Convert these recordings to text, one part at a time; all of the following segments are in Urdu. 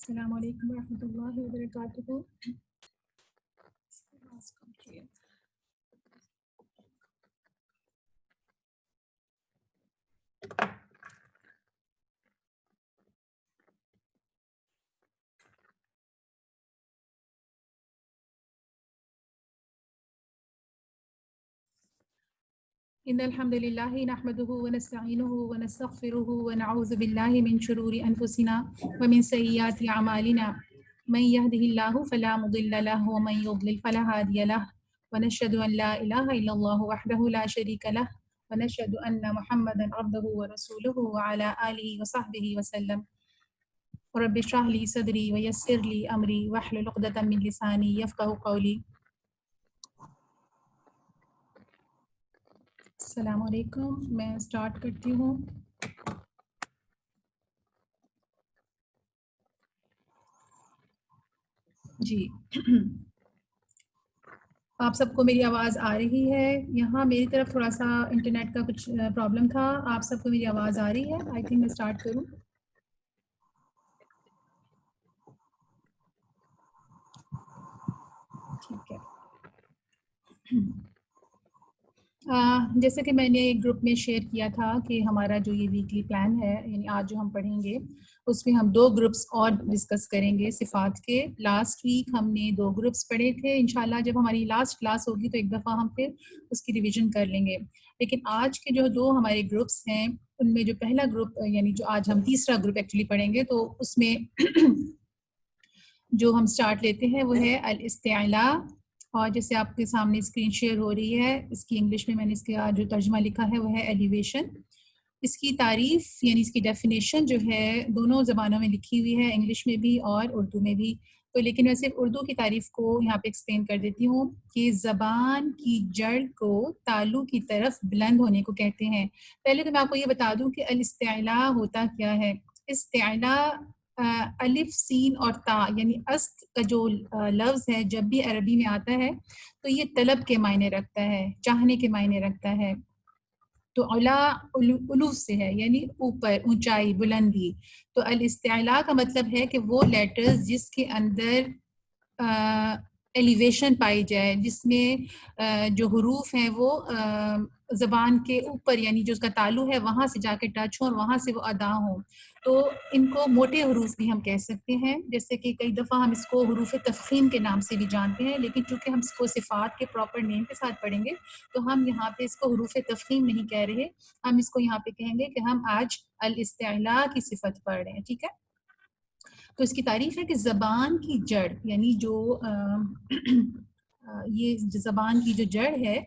السلام علیکم ورحمۃ اللہ وبرکاتہ. ان الحمد للہ نحمده ونستعینه ونستغفره ونعوذ باللہ من شرور انفسنا ومن سیئات اعمالنا من يهده الله فلا مضل له ومن يضلل فلا هادي له ونشهد ان لا اله الا الله وحده لا شريك له ونشهد ان محمدا عبده ورسوله وعلى آله وصحبه وسلم. رب اشرح لي صدري ويسر لي امري واحلل عقدة من لساني يفقهوا قولي. السلام علیکم. میں اسٹارٹ کرتی ہوں. جی آپ سب کو میری آواز آ رہی ہے؟ یہاں میری طرف تھوڑا سا انٹرنیٹ کا کچھ پرابلم تھا. آپ سب کو میری آواز آ رہی ہے؟ آئی تھنک میں اسٹارٹ کروں. ٹھیک ہے. جیسے کہ میں نے گروپ میں شیئر کیا تھا کہ ہمارا جو یہ ویکلی پلان ہے، یعنی آج جو ہم پڑھیں گے اس میں ہم 2 گروپس اور ڈسکس کریں گے صفات کے. لاسٹ ویک ہم نے 2 گروپس پڑھے تھے. انشاءاللہ جب ہماری لاسٹ کلاس ہوگی تو ایک دفعہ ہم پھر اس کی ریویژن کر لیں گے. لیکن آج کے جو 2 ہمارے گروپس ہیں ان میں جو پہلا گروپ، یعنی جو آج ہم تیسرا گروپ ایکچولی پڑھیں گے، تو اس میں جو ہم سٹارٹ لیتے ہیں وہ ہے الاستعلاء. اور جیسے آپ کے سامنے اسکرین شیئر ہو رہی ہے، اس کی انگلش میں نے اس کا جو ترجمہ لکھا ہے وہ ہے ایلیویشن. اس کی تعریف یعنی اس کی ڈیفینیشن جو ہے دونوں زبانوں میں لکھی ہوئی ہے، انگلش میں بھی اور اردو میں بھی. تو لیکن میں صرف اردو کی تعریف کو یہاں پہ ایکسپلین کر دیتی ہوں کہ زبان کی جڑ کو تالو کی طرف بلند ہونے کو کہتے ہیں. پہلے تو میں آپ کو یہ بتا دوں کہ الاستعلاء ہوتا کیا ہے. استعلاء الف سین اور تا یعنی است کا جو لفظ ہے جب بھی عربی میں آتا ہے تو یہ طلب کے معنی رکھتا ہے، چاہنے کے معنی رکھتا ہے. تو علا علو سے ہے، یعنی اوپر، اونچائی، بلندی. تو الاستعلاء کا مطلب ہے کہ وہ لیٹرز جس کے اندر ایلیویشن پائی جائے، جس میں جو حروف ہیں وہ زبان کے اوپر، یعنی جو اس کا تالو ہے وہاں سے جا کے ٹچ ہوں اور وہاں سے وہ ادا ہوں. تو ان کو موٹے حروف بھی ہم کہہ سکتے ہیں. جیسے کہ کئی دفعہ ہم اس کو حروف تفخیم کے نام سے بھی جانتے ہیں، لیکن چونکہ ہم اس کو صفات کے پراپر نیم کے ساتھ پڑھیں گے تو ہم یہاں پہ اس کو حروف تفخیم نہیں کہہ رہے، ہم اس کو یہاں پہ کہیں گے کہ ہم آج الاستعلاء کی صفت پڑھ رہے ہیں. ٹھیک ہے. تو اس کی تعریف ہے کہ زبان کی جڑ، یعنی جو یہ زبان کی جو جڑ ہے،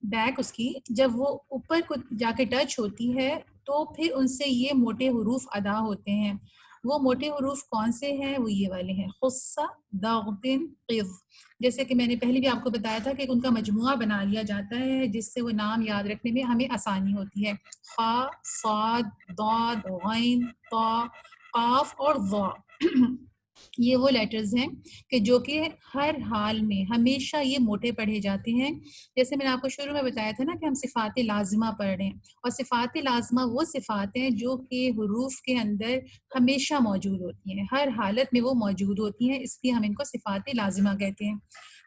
بیک اس کی، جب وہ اوپر کو جا کے ٹچ ہوتی ہے تو پھر ان سے یہ موٹے حروف ادا ہوتے ہیں. وہ موٹے حروف کون سے ہیں؟ وہ یہ والے ہیں، خص، ضغط، قذ. جیسے کہ میں نے پہلے بھی آپ کو بتایا تھا کہ ان کا مجموعہ بنا لیا جاتا ہے جس سے وہ نام یاد رکھنے میں ہمیں آسانی ہوتی ہے. خا، صاد، ضاد، غین، طا، قاف اور ظا. یہ وہ لیٹرز ہیں کہ جو کہ ہر حال میں ہمیشہ یہ موٹے پڑھے جاتے ہیں. جیسے میں نے آپ کو شروع میں بتایا تھا نا کہ ہم صفات لازمہ پڑھ رہے ہیں، اور صفات لازمہ وہ صفات ہیں جو کہ حروف کے اندر ہمیشہ موجود ہوتی ہیں، ہر حالت میں وہ موجود ہوتی ہیں، اس لیے ہم ان کو صفات لازمہ کہتے ہیں.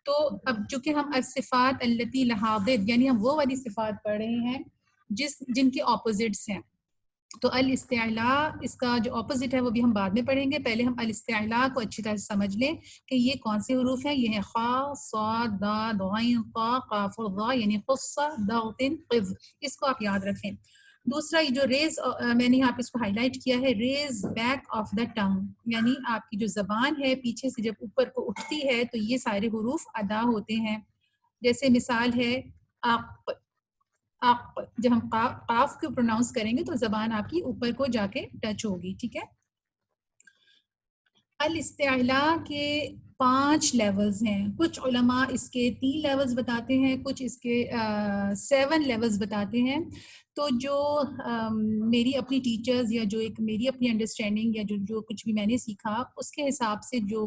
تو اب چونکہ ہم الصفات التی لہا ضد، یعنی ہم وہ والی صفات پڑھ رہے ہیں جن کے اپوزٹس ہیں. تو الاستعلاء اس کا جو اپوزٹ ہے وہ بھی ہم بعد میں پڑھیں گے. پہلے ہم الاستعلاء کو اچھی طرح سے سمجھ لیں کہ یہ کون سے حروف ہیں. یہ ہے خا، صاد، ضاد، غین، طا، قاف اور ظا، یعنی خص، ضغط، قذ. اس کو آپ یاد رکھیں. دوسرا یہ جو ریز، میں نے یہاں پہ اس کو ہائی لائٹ کیا ہے، ریز بیک آف دا ٹنگ، یعنی آپ کی جو زبان ہے پیچھے سے جب اوپر کو اٹھتی ہے تو یہ سارے حروف ادا ہوتے ہیں. جیسے مثال ہے آپ، جب ہم قاف کو پروناؤنس کریں گے تو زبان آپ کی اوپر کو جا کے ٹچ ہوگی. ٹھیک ہے. الاستعلاء کے 5 لیولز ہیں. کچھ علماء اس کے 3 لیولز بتاتے ہیں, کچھ اس کے 7 لیولز بتاتے ہیں. تو جو میری اپنی ٹیچرز یا جو ایک میری اپنی انڈرسٹینڈنگ یا جو کچھ بھی میں نے سیکھا اس کے حساب سے جو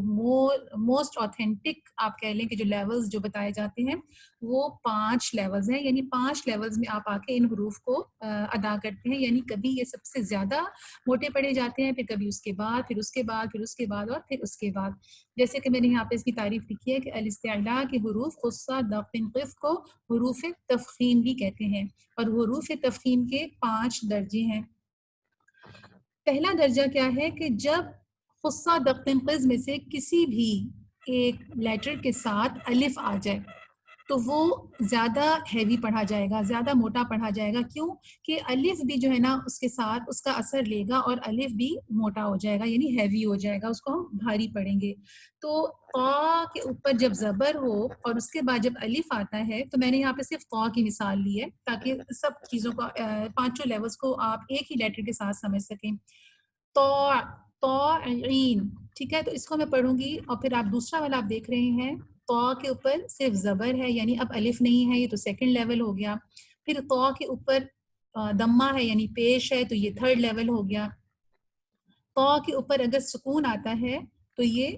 موسٹ آتھینٹک آپ کہہ لیں کہ جو لیولز جو بتائے جاتے ہیں وہ 5 لیولز ہیں. یعنی 5 لیولز میں آپ آ کے ان حروف کو ادا کرتے ہیں. یعنی کبھی یہ سب سے زیادہ موٹے پڑے جاتے ہیں, پھر کبھی اس کے بعد, پھر اس کے بعد, پھر اس کے بعد اور پھر اس کے بعد. جیسے کہ میں نے یہاں پہ اس کی تعریف لکھی ہے کہ الاستعلاء کے حروف قصہ دقن قف کو حروف تفخیم بھی کہتے ہیں, اور حروف تفخیم کے 5 درجے ہیں. پہلا درجہ کیا ہے کہ جب قصہ دقن قز میں سے کسی بھی ایک لیٹر کے ساتھ الف آ جائے تو وہ زیادہ ہیوی پڑھا جائے گا, زیادہ موٹا پڑھا جائے گا. کیوں کہ الف بھی جو ہے نا اس کے ساتھ اس کا اثر لے گا اور الف بھی موٹا ہو جائے گا, یعنی ہیوی ہو جائے گا, اس کو ہم بھاری پڑھیں گے. تو قا کے اوپر جب زبر ہو اور اس کے بعد جب الف آتا ہے, تو میں نے یہاں پہ صرف قا کی مثال لی ہے تاکہ سب چیزوں کو 5 لیولز کو آپ ایک ہی لیٹر کے ساتھ سمجھ سکیں. طاعین, ٹھیک ہے. تو اس کو میں پڑھوں گی اور پھر آپ دوسرا والا آپ دیکھ رہے ہیں طا کے اوپر صرف زبر ہے, یعنی اب الف نہیں ہے, یہ تو سیکنڈ لیول ہو گیا. پھر طا کے اوپر دمہ ہے یعنی پیش ہے, تو یہ تھرڈ لیول ہو گیا. طا کے اوپر اگر سکون آتا ہے تو یہ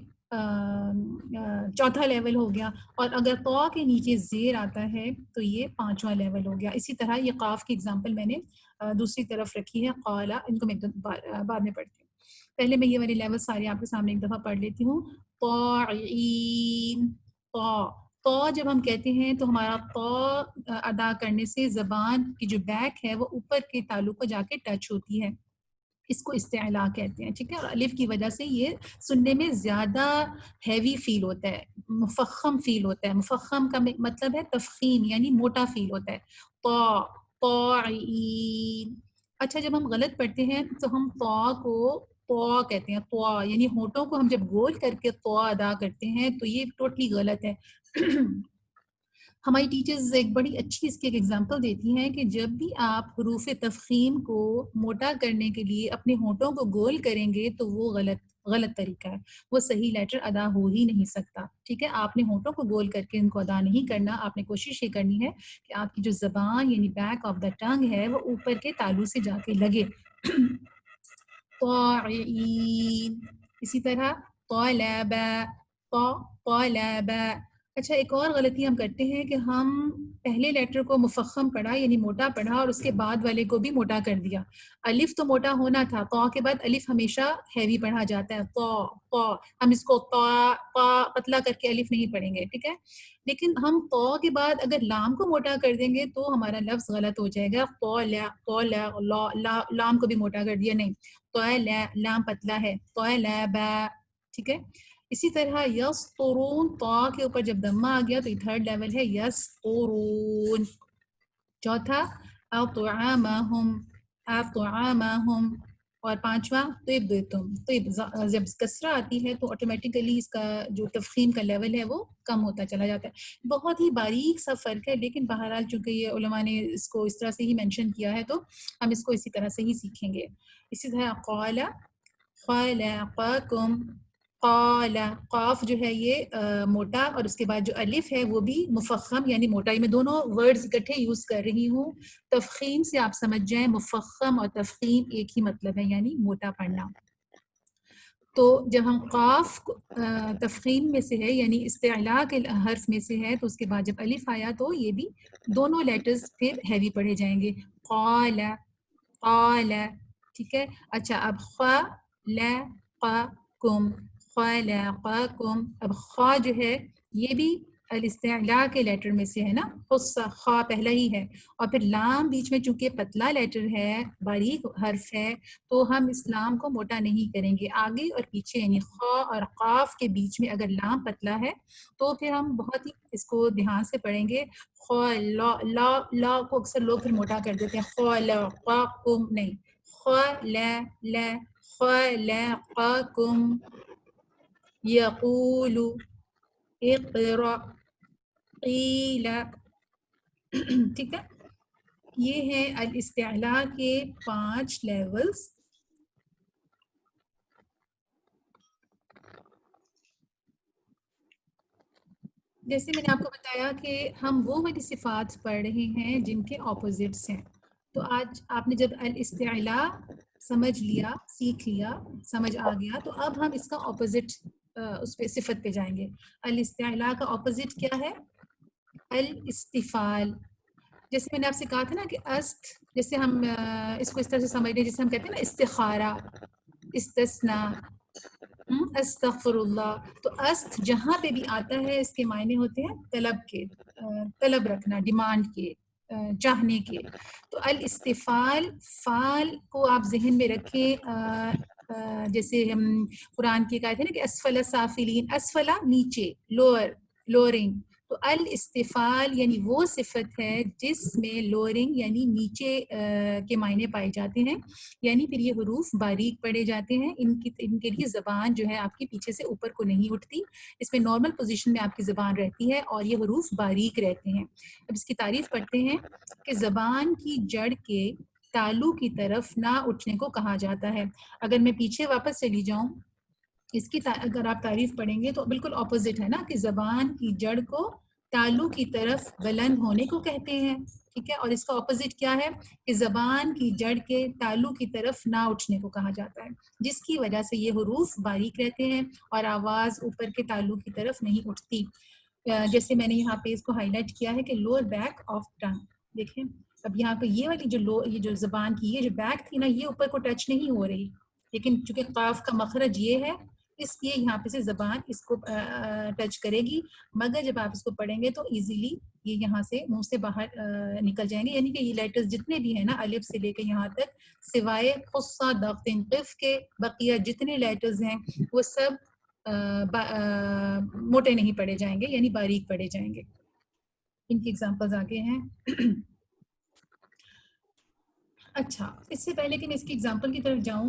چوتھا لیول ہو گیا, اور اگر طا کے نیچے زیر آتا ہے تو یہ 5واں لیول ہو گیا. اسی طرح یہ قاف کی اگزامپل میں نے دوسری طرف رکھی ہے, قالا. ان کو میں بعد میں پڑھتی ہوں. پہلے میں یہ والی لیول سارے آپ کے سامنے ایک دفعہ پڑھ لیتی ہوں. طاعین, طا جب ہم کہتے ہیں تو ہمارا طا ادا کرنے سے زبان کی جو بیک ہے وہ اوپر کے تالو کو جا کے ٹچ ہوتی ہے, اس کو استعلاء کہتے ہیں, ٹھیک ہے. اور الف کی وجہ سے یہ سننے میں زیادہ ہیوی فیل ہوتا ہے, مفخم فیل ہوتا ہے. مفخم کا مطلب ہے تفخیم, یعنی موٹا فیل ہوتا ہے. طاعین. اچھا, جب ہم غلط پڑھتے ہیں تو ہم طا کو طا کہتے ہیں, طا یعنی ہونٹوں کو ہم جب گول کر کے طا ادا کرتے ہیں تو یہ ٹوٹلی غلط ہے. ہماری ٹیچرز ایک بڑی اچھی اس کی ایک ایگزامپل دیتی ہیں کہ جب بھی آپ حروف تفخیم کو موٹا کرنے کے لیے اپنے ہونٹوں کو گول کریں گے تو وہ غلط طریقہ ہے, وہ صحیح لیٹر ادا ہو ہی نہیں سکتا, ٹھیک ہے. آپ نے ہونٹوں کو گول کر کے ان کو ادا نہیں کرنا, آپ نے کوشش یہ کرنی ہے کہ آپ کی جو زبان یعنی بیک آف دا ٹنگ ہے وہ اوپر کے تالو سے جا کے لگے. طاعین. اسی طرح طلب, طلب. اچھا, ایک اور غلطی ہم کرتے ہیں کہ ہم پہلے لیٹر کو مفخم پڑھا یعنی موٹا پڑھا اور اس کے بعد والے کو بھی موٹا کر دیا. الف تو موٹا ہونا تھا, طا کے بعد الف ہمیشہ ہیوی پڑھا جاتا ہے. طا, ہم اس کو طا پتلا کر کے الف نہیں پڑھیں گے, ٹھیک ہے. لیکن ہم طا کے بعد اگر لام کو موٹا کر دیں گے تو ہمارا لفظ غلط ہو جائے گا. طلا, لام کو بھی موٹا کر دیا, نہیں. طلا, لام پتلا ہے. طلبا, ٹھیک ہے. اسی طرح یسطرون, طا کے اوپر جب دمہ آ گیا تو یہ تھرڈ لیول ہے. یسطرون. چوتھا اطعامہم, اطعامہم. اور 5واں طبتم. طب جب کسرہ آتی ہے تو آٹومیٹیکلی اس کا جو تفخیم کا لیول ہے وہ کم ہوتا چلا جاتا ہے. بہت ہی باریک سا فرق ہے, لیکن بہرحال چونکہ یہ علماء نے اس کو اس طرح سے ہی مینشن کیا ہے تو ہم اس کو اسی طرح سے ہی سیکھیں گے. اسی طرح قال, خلقکم. قال, قاف جو ہے یہ موٹا اور اس کے بعد جو الف ہے وہ بھی مفخم یعنی موٹا. میں دونوں ورڈز اکٹھے یوز کر رہی ہوں. تفخیم سے آپ سمجھ جائیں مفخم اور تفخیم ایک ہی مطلب ہے, یعنی موٹا پڑھنا. تو جب ہم قاف تفخیم میں سے ہے یعنی استعلاء کے حرف میں سے ہے تو اس کے بعد جب الف آیا تو یہ بھی دونوں لیٹرز پھر ہیوی پڑھے جائیں گے. قال, قال, ٹھیک ہے. اچھا, اب خلقکم, خلقکم. اب خا جو ہے یہ بھی الاستعلاء کے لیٹر میں سے ہے نا, خا پہلا ہی ہے, اور پھر لام بیچ میں چونکہ پتلا لیٹر ہے, باریک حرف ہے, تو ہم اس لام کو موٹا نہیں کریں گے. آگے اور پیچھے یعنی خا اور قاف کے بیچ میں اگر لام پتلا ہے تو پھر ہم بہت ہی اس کو دھیان سے پڑھیں گے. لا کو اکثر لوگ پھر موٹا کر دیتے ہیں, خلقکم نہیں, خلقکم. یقول, اقرأ, قیل, ٹھیک ہے. یہ ہے الاستعلاء کے 5 لیولز. جیسے میں نے آپ کو بتایا کہ ہم وہ والی صفات پڑھ رہے ہیں جن کے اپوزٹس ہیں. تو آج آپ نے جب الاستعلاء سمجھ لیا، سیکھ لیا، سمجھ آ گیا، تو اب ہم اس کا اپوزٹ اس پہ صفت پہ جائیں گے. الاستعلاء کا اپوزٹ کیا ہے؟ الاستفال. جیسے میں نے آپ سے کہا تھا نا کہ است، جیسے ہم اس کو اس طرح سے سمجھ رہے ہیں جیسے ہم کہتے ہیں نا استخارہ، استثنا، استغفر اللہ. تو است جہاں پہ بھی آتا ہے اس کے معنی ہوتے ہیں طلب کے، طلب رکھنا، ڈیمانڈ کے، چاہنے کے. تو الاستفال، فال کو آپ ذہن میں رکھیں. جیسے ہم قرآن کی کہتے ہیں نا کہ اسفل سافلین، اسفلا نیچے، لوور، لورنگ. تو الاستفال یعنی وہ صفت ہے جس میں لورنگ یعنی نیچے کے معنی پائے جاتے ہیں، یعنی پھر یہ حروف باریک پڑے جاتے ہیں. ان کے لیے زبان جو ہے آپ کی پیچھے سے اوپر کو نہیں اٹھتی، اس میں نارمل پوزیشن میں آپ کی زبان رہتی ہے اور یہ حروف باریک رہتے ہیں. اب اس کی تعریف پڑھتے ہیں کہ زبان کی جڑ کے تالو کی طرف نہ اٹھنے کو کہا جاتا ہے. اگر میں پیچھے واپس چلی جاؤں، اس کی اگر آپ تعریف پڑھیں گے تو بالکل اپوزٹ ہے نا، کہ زبان کی جڑ کو تالو کی طرف بلند ہونے کو کہتے ہیں. ٹھیک ہے، اور اس کا اپوزٹ کیا ہے کہ زبان کی جڑ کے تالو کی طرف نہ اٹھنے کو کہا جاتا ہے، جس کی وجہ سے یہ حروف باریک رہتے ہیں اور آواز اوپر کے تالو کی طرف نہیں اٹھتی. جیسے میں نے یہاں پہ اس کو ہائی لائٹ کیا ہے کہ لوور بیک آف ٹنگ. دیکھیں اب یہاں پہ یہ والی یہ جو زبان کی یہ جو بیک تھی نا، یہ اوپر کو ٹچ نہیں ہو رہی، لیکن چونکہ قاف کا مخرج یہ ہے اس لیے یہاں پہ سے زبان اس کو ٹچ کرے گی، مگر جب آپ اس کو پڑھیں گے تو ایزیلی یہ یہاں سے منہ سے باہر نکل جائیں گے. یعنی کہ یہ لیٹرز جتنے بھی ہیں نا الف سے لے کے یہاں تک، سوائے خصہ ضغط قف کے، بقیہ جتنے لیٹرز ہیں وہ سب موٹے نہیں پڑے جائیں گے، یعنی باریک پڑے جائیں گے. ان کی ایگزامپلز آگے ہیں. اچھا، اس سے پہلے کہ میں اس کی ایگزامپل کی طرف جاؤں،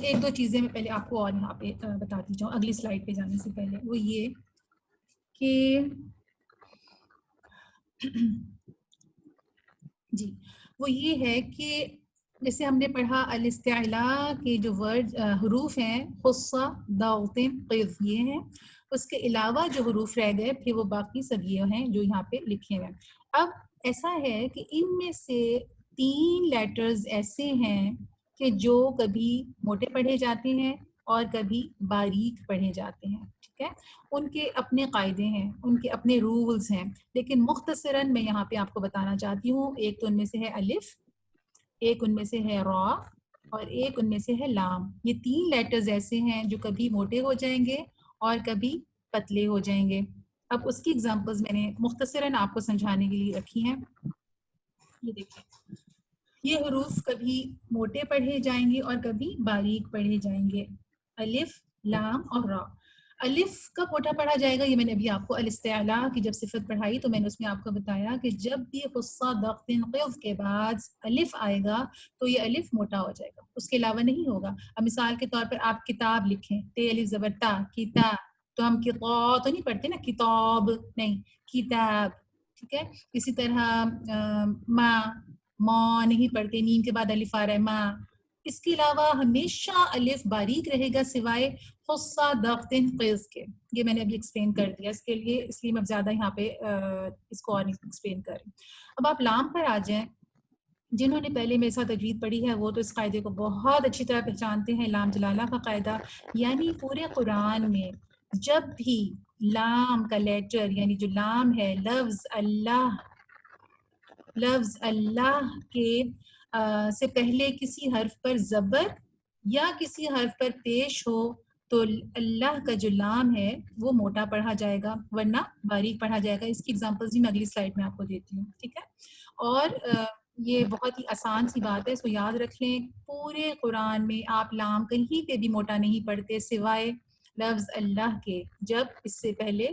ایک دو چیزیں میں پہلے آپ کو اور یہاں پہ بتاتی جاؤں اگلی سلائڈ پہ جانے سے پہلے. وہ یہ کہ جی وہ یہ ہے کہ جیسے ہم نے پڑھا الاستعلاء کے جو ورڈ حروف ہیں خصہ، ضغط، قف، یہ ہیں. اس کے علاوہ جو حروف رہ گئے پھر وہ باقی سب یہ ہیں جو یہاں پہ لکھے ہوئے. اب ایسا ہے کہ ان میں سے 3 لیٹرز ایسے ہیں کہ جو کبھی موٹے پڑھے جاتے ہیں اور کبھی باریک پڑھے جاتے ہیں. ٹھیک ہے، ان کے اپنے قاعدے ہیں، ان کے اپنے رولز ہیں، لیکن مختصراً میں یہاں پہ آپ کو بتانا چاہتی ہوں. ایک تو ان میں سے ہے الف، ایک ان میں سے ہے را، اور ایک ان میں سے ہے لام. یہ 3 لیٹرز ایسے ہیں جو کبھی موٹے ہو جائیں گے اور کبھی پتلے ہو جائیں گے. اب اس کی ایگزامپلز میں نے مختصراً آپ کو سمجھانے کے لیے رکھی ہیں. یہ دیکھیں، یہ حروف کبھی موٹے پڑھے جائیں گے اور کبھی باریک پڑھے جائیں گے. الف، لام اور را. الف کب موٹا پڑھا جائے گا؟ یہ میں نے ابھی آپ کو الاستعلاء کی جب صفت پڑھائی تو میں نے اس میں آپ کو بتایا کہ جب بھی خصہ ضغط قف کے بعد الف آئے گا تو یہ الف موٹا ہو جائے گا، اس کے علاوہ نہیں ہوگا. اب مثال کے طور پر آپ کتاب لکھیں، تے الف زبر تا، کتاب، تو ہم کتاب تو نہیں پڑھتے نا، کتاب نہیں، کتاب. ٹھیک ہے، اسی طرح ما نہیں پڑھتے، نیم کے بعد الف آ رہا ہے، ما. اس کے علاوہ ہمیشہ الف باریک رہے گا سوائے خصہ ضغط قف کے. یہ میں نے ابھی ایکسپلین کر دیا، اس کے لیے اس لیے میں زیادہ یہاں پہ اس کو اور ایکسپلین کر رہی. اب آپ لام پر آ جائیں. جنہوں نے پہلے میرے ساتھ تجوید پڑھی ہے وہ تو اس قاعدے کو بہت اچھی طرح پہچانتے ہیں، لام جلالہ کا قاعدہ. یعنی پورے قرآن میں جب بھی لام کا لیٹر یعنی جو لام ہے لفظ اللہ کے سے پہلے کسی حرف پر زبر یا کسی حرف پر پیش ہو تو اللہ کا جو لام ہے وہ موٹا پڑھا جائے گا، ورنہ باریک پڑھا جائے گا. اس کی ایگزامپلز بھی میں اگلی سلائڈ میں آپ کو دیتی ہوں. ٹھیک ہے، اور یہ بہت ہی آسان سی بات ہے، اس کو یاد رکھ لیں. پورے قرآن میں آپ لام کہیں پہ بھی موٹا نہیں پڑھتے سوائے لفظ اللہ کے. جب اس سے پہلے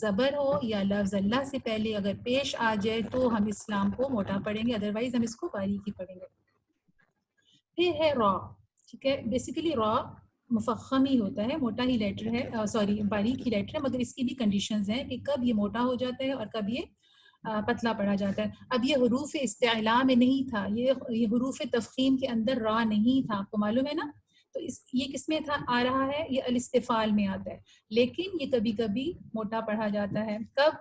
زبر ہو یا لفظ اللہ سے پہلے اگر پیش آ جائے تو ہم اسلام کو موٹا پڑھیں گے، ادروائز ہم اس کو باریک ہی پڑھیں گے. پھر ہے را. ٹھیک ہے، بیسیکلی را مفخم ہی ہوتا ہے، موٹا ہی لیٹر ہے، سوری باریک ہی لیٹر ہے، مگر اس کی بھی کنڈیشنز ہیں کہ کب یہ موٹا ہو جاتا ہے اور کب یہ پتلا پڑا جاتا ہے. اب یہ حروف استعلاء میں نہیں تھا، یہ حروف تفخیم کے اندر را نہیں تھا. آپ کو معلوم ہے نا تو یہ کس میں آ رہا ہے؟ یہ الاستفال میں آتا ہے، لیکن یہ کبھی کبھی موٹا پڑھا جاتا ہے۔ کب؟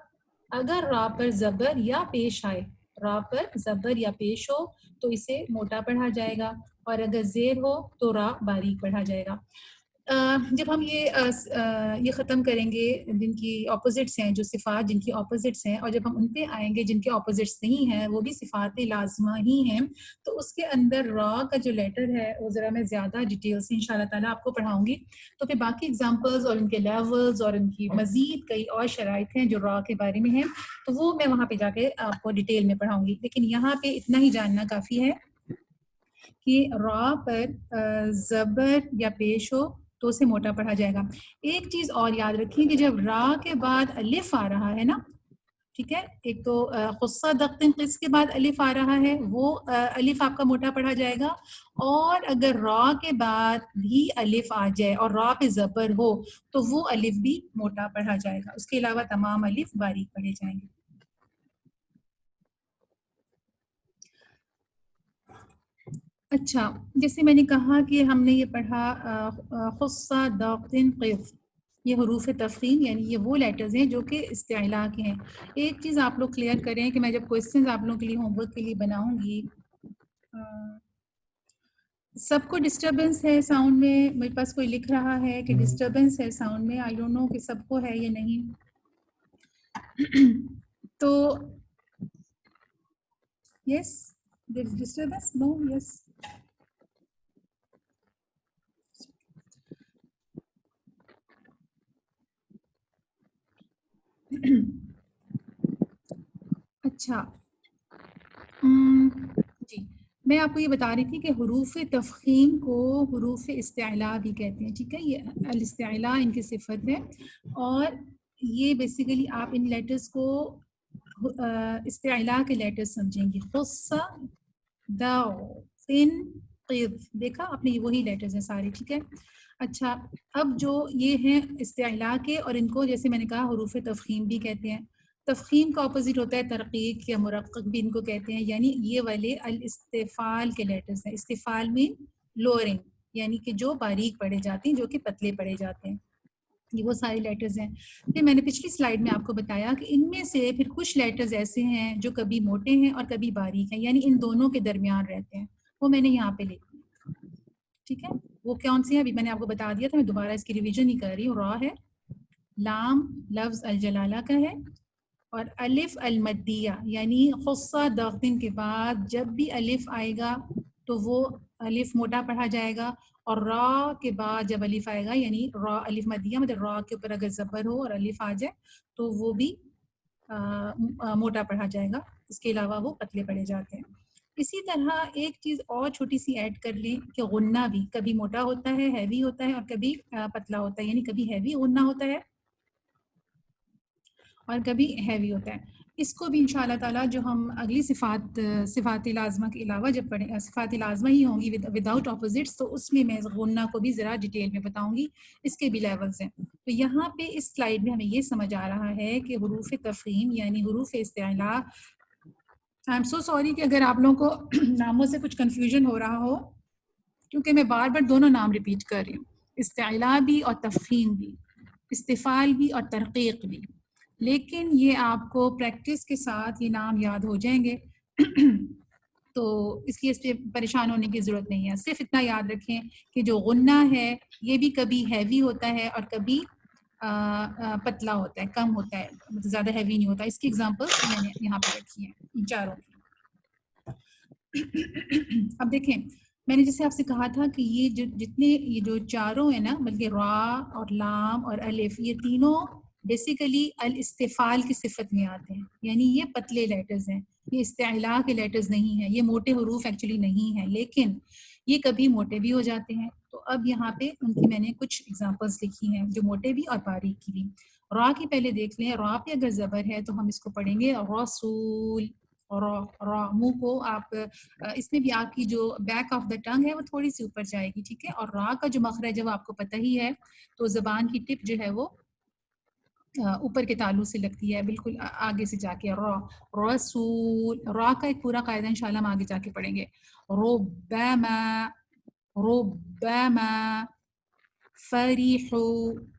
اگر را پر زبر یا پیش آئے، را پر زبر یا پیش ہو تو اسے موٹا پڑھا جائے گا، اور اگر زیر ہو تو را باریک پڑھا جائے گا۔ جب ہم یہ ختم کریں گے جن کی اپوزٹس ہیں، جو صفات جن کی اپوزٹس ہیں، اور جب ہم ان پہ آئیں گے جن کے اپوزٹس نہیں ہیں، وہ بھی صفات لازمہ ہی ہیں، تو اس کے اندر را کا جو لیٹر ہے وہ ذرا میں زیادہ ڈیٹیل سے انشاءاللہ تعالیٰ آپ کو پڑھاؤں گی۔ تو پھر باقی ایگزامپلز اور ان کے لیولز اور ان کی مزید کئی اور شرائط ہیں جو را کے بارے میں ہیں، تو وہ میں وہاں پہ جا کے آپ کو ڈیٹیل میں پڑھاؤں گی، لیکن یہاں پہ اتنا ہی جاننا کافی ہے کہ را پر زبر یا پیش ہو تو اسے موٹا پڑھا جائے گا۔ ایک چیز اور یاد رکھیں کہ جب را کے بعد الف آ رہا ہے نا، ٹھیک ہے، ایک تو خصہ دقن قص کے بعد الف آ رہا ہے، وہ الف آپ کا موٹا پڑھا جائے گا، اور اگر را کے بعد بھی الف آ جائے اور را پہ زبر ہو تو وہ الف بھی موٹا پڑھا جائے گا، اس کے علاوہ تمام الف باریک پڑھے جائیں گے۔ اچھا، جیسے میں نے کہا کہ ہم نے یہ پڑھا خصہ دقن قف، یہ حروف تفخیم یعنی یہ وہ لیٹرز ہیں جو کہ استعلاء کے ہیں۔ ایک چیز آپ لوگ کلیئر کریں کہ میں جب کوئسچنز آپ لوگوں کے لیے ہوم ورک کے لیے بناؤں گی، سب کو ڈسٹربنس ہے ساؤنڈ میں؟ میرے پاس کوئی لکھ رہا ہے کہ ڈسٹربنس ہے ساؤنڈ میں، آئی ڈونٹ نو کہ سب کو ہے یا نہیں۔ تو یس ڈسٹربنس، نو، یس اچھا جی، میں آپ کو یہ بتا رہی تھی کہ حروف تفخیم کو حروف استعلاء بھی کہتے ہیں، ٹھیک ہے، یہ الاستعلاء ان کی صفت ہے، اور یہ بیسیکلی آپ ان لیٹرز کو استعلاء کے لیٹرز سمجھیں گی، خصہ دعن قذ، دیکھا آپ نے، یہ وہی لیٹرز ہیں سارے، ٹھیک ہے۔ اچھا، اب جو یہ ہیں استعلاء کے، اور ان کو جیسے میں نے کہا حروف تفخیم بھی کہتے ہیں۔ تفخیم کا اپوزٹ ہوتا ہے ترقیق یا مرقق بھی ان کو کہتے ہیں، یعنی یہ والے الاستفال کے لیٹرز ہیں۔ استفال میں لورنگ، یعنی کہ جو باریک پڑھے جاتے ہیں، جو کہ پتلے پڑھے جاتے ہیں، یہ وہ سارے لیٹرز ہیں۔ پھر میں نے پچھلی سلائیڈ میں آپ کو بتایا کہ ان میں سے پھر کچھ لیٹرز ایسے ہیں جو کبھی موٹے ہیں اور کبھی باریک ہیں، یعنی ان دونوں کے درمیان رہتے ہیں، وہ میں نے یہاں پہ لکھ دیا، ٹھیک ہے۔ وہ کون سی ہیں ابھی میں نے آپ کو بتا دیا تھا، میں دوبارہ اس کی ریویژن نہیں کر رہی ہوں۔ را ہے، لام لفظ الجلالہ کا ہے، اور الف المدیہ یعنی خصہ دغن کے بعد جب بھی الف آئے گا تو وہ الف موٹا پڑھا جائے گا، اور را کے بعد جب الف آئے گا یعنی را الف مدیہ، مطلب را کے اوپر اگر زبر ہو اور الف آ جائے تو وہ بھی موٹا پڑھا جائے گا، اس کے علاوہ وہ پتلے پڑھے جاتے ہیں۔ اسی طرح ایک چیز اور چھوٹی سی ایڈ کر لیں کہ غنہ بھی کبھی موٹا ہوتا ہے، ہیوی ہوتا ہے، اور کبھی پتلا ہوتا ہے، یعنی کبھی ہیوی غنہ ہوتا ہے اور کبھی ہیوی ہوتا ہے۔ اس کو بھی انشاءاللہ تعالیٰ جو ہم اگلی صفات لازمہ کے علاوہ جب پڑھیں، صفات لازمہ ہی ہوں گی وداؤٹ اپوزٹس، تو اس میں غنہ کو بھی ذرا ڈیٹیل میں بتاؤں گی، اس کے بھی لیولز ہیں۔ تو یہاں پہ اس سلائیڈ میں ہمیں یہ سمجھ آ رہا ہے کہ حروف تفخیم یعنی حروف استعلاء، آئی ایم سو سوری کہ اگر آپ لوگوں کو ناموں سے کچھ کنفیوژن ہو رہا ہو، کیونکہ میں بار بار دونوں نام ریپیٹ کر رہی ہوں، استعلاء بھی اور تفخیم بھی، استفال بھی اور ترقیق بھی، لیکن یہ آپ کو پریکٹس کے ساتھ یہ نام یاد ہو جائیں گے، تو اس لیے اس پہ پریشان ہونے کی ضرورت نہیں ہے۔ صرف اتنا یاد رکھیں کہ جو غنہ ہے یہ بھی کبھی ہیوی ہوتا ہے اور کبھی پتلا ہوتا ہے، کم ہوتا ہے، مطلب زیادہ ہیوی نہیں ہوتا۔ اس کی ایگزامپلس میں نے یہاں پہ رکھی ہیں ان چاروں کی۔ اب دیکھیں، میں نے جیسے آپ سے کہا تھا کہ یہ جو چاروں ہیں نا، بلکہ را اور لام اور الف، یہ تینوں بیسیکلی الاستفال کی صفت میں آتے ہیں، یعنی یہ پتلے لیٹرز ہیں، یہ استعلاء کے لیٹرز نہیں ہیں، یہ موٹے حروف ایکچولی نہیں ہیں، لیکن یہ کبھی موٹے بھی ہو جاتے ہیں۔ تو اب یہاں پہ ان کی میں نے کچھ ایگزامپلس لکھی ہیں جو موٹے بھی اور باریک کی بھی۔ را کی پہلے دیکھ لیں، را پہ اگر زبر ہے تو ہم اس کو پڑھیں گے رسول، را منہ کو آپ اس میں بھی آپ کی جو بیک آف دا ٹنگ ہے وہ تھوڑی سی اوپر جائے گی، ٹھیک ہے، اور را کا جو مخرج ہے وہ آپ کو پتہ ہی ہے، تو زبان کی ٹپ جو ہے وہ اوپر کے تالو سے لگتی ہے، بالکل آگے سے جا کے را، رسول، را کا ایک پورا قاعدہ انشاءاللہ ہم آگے جا کے پڑھیں گے۔ ربما، ربما فریحو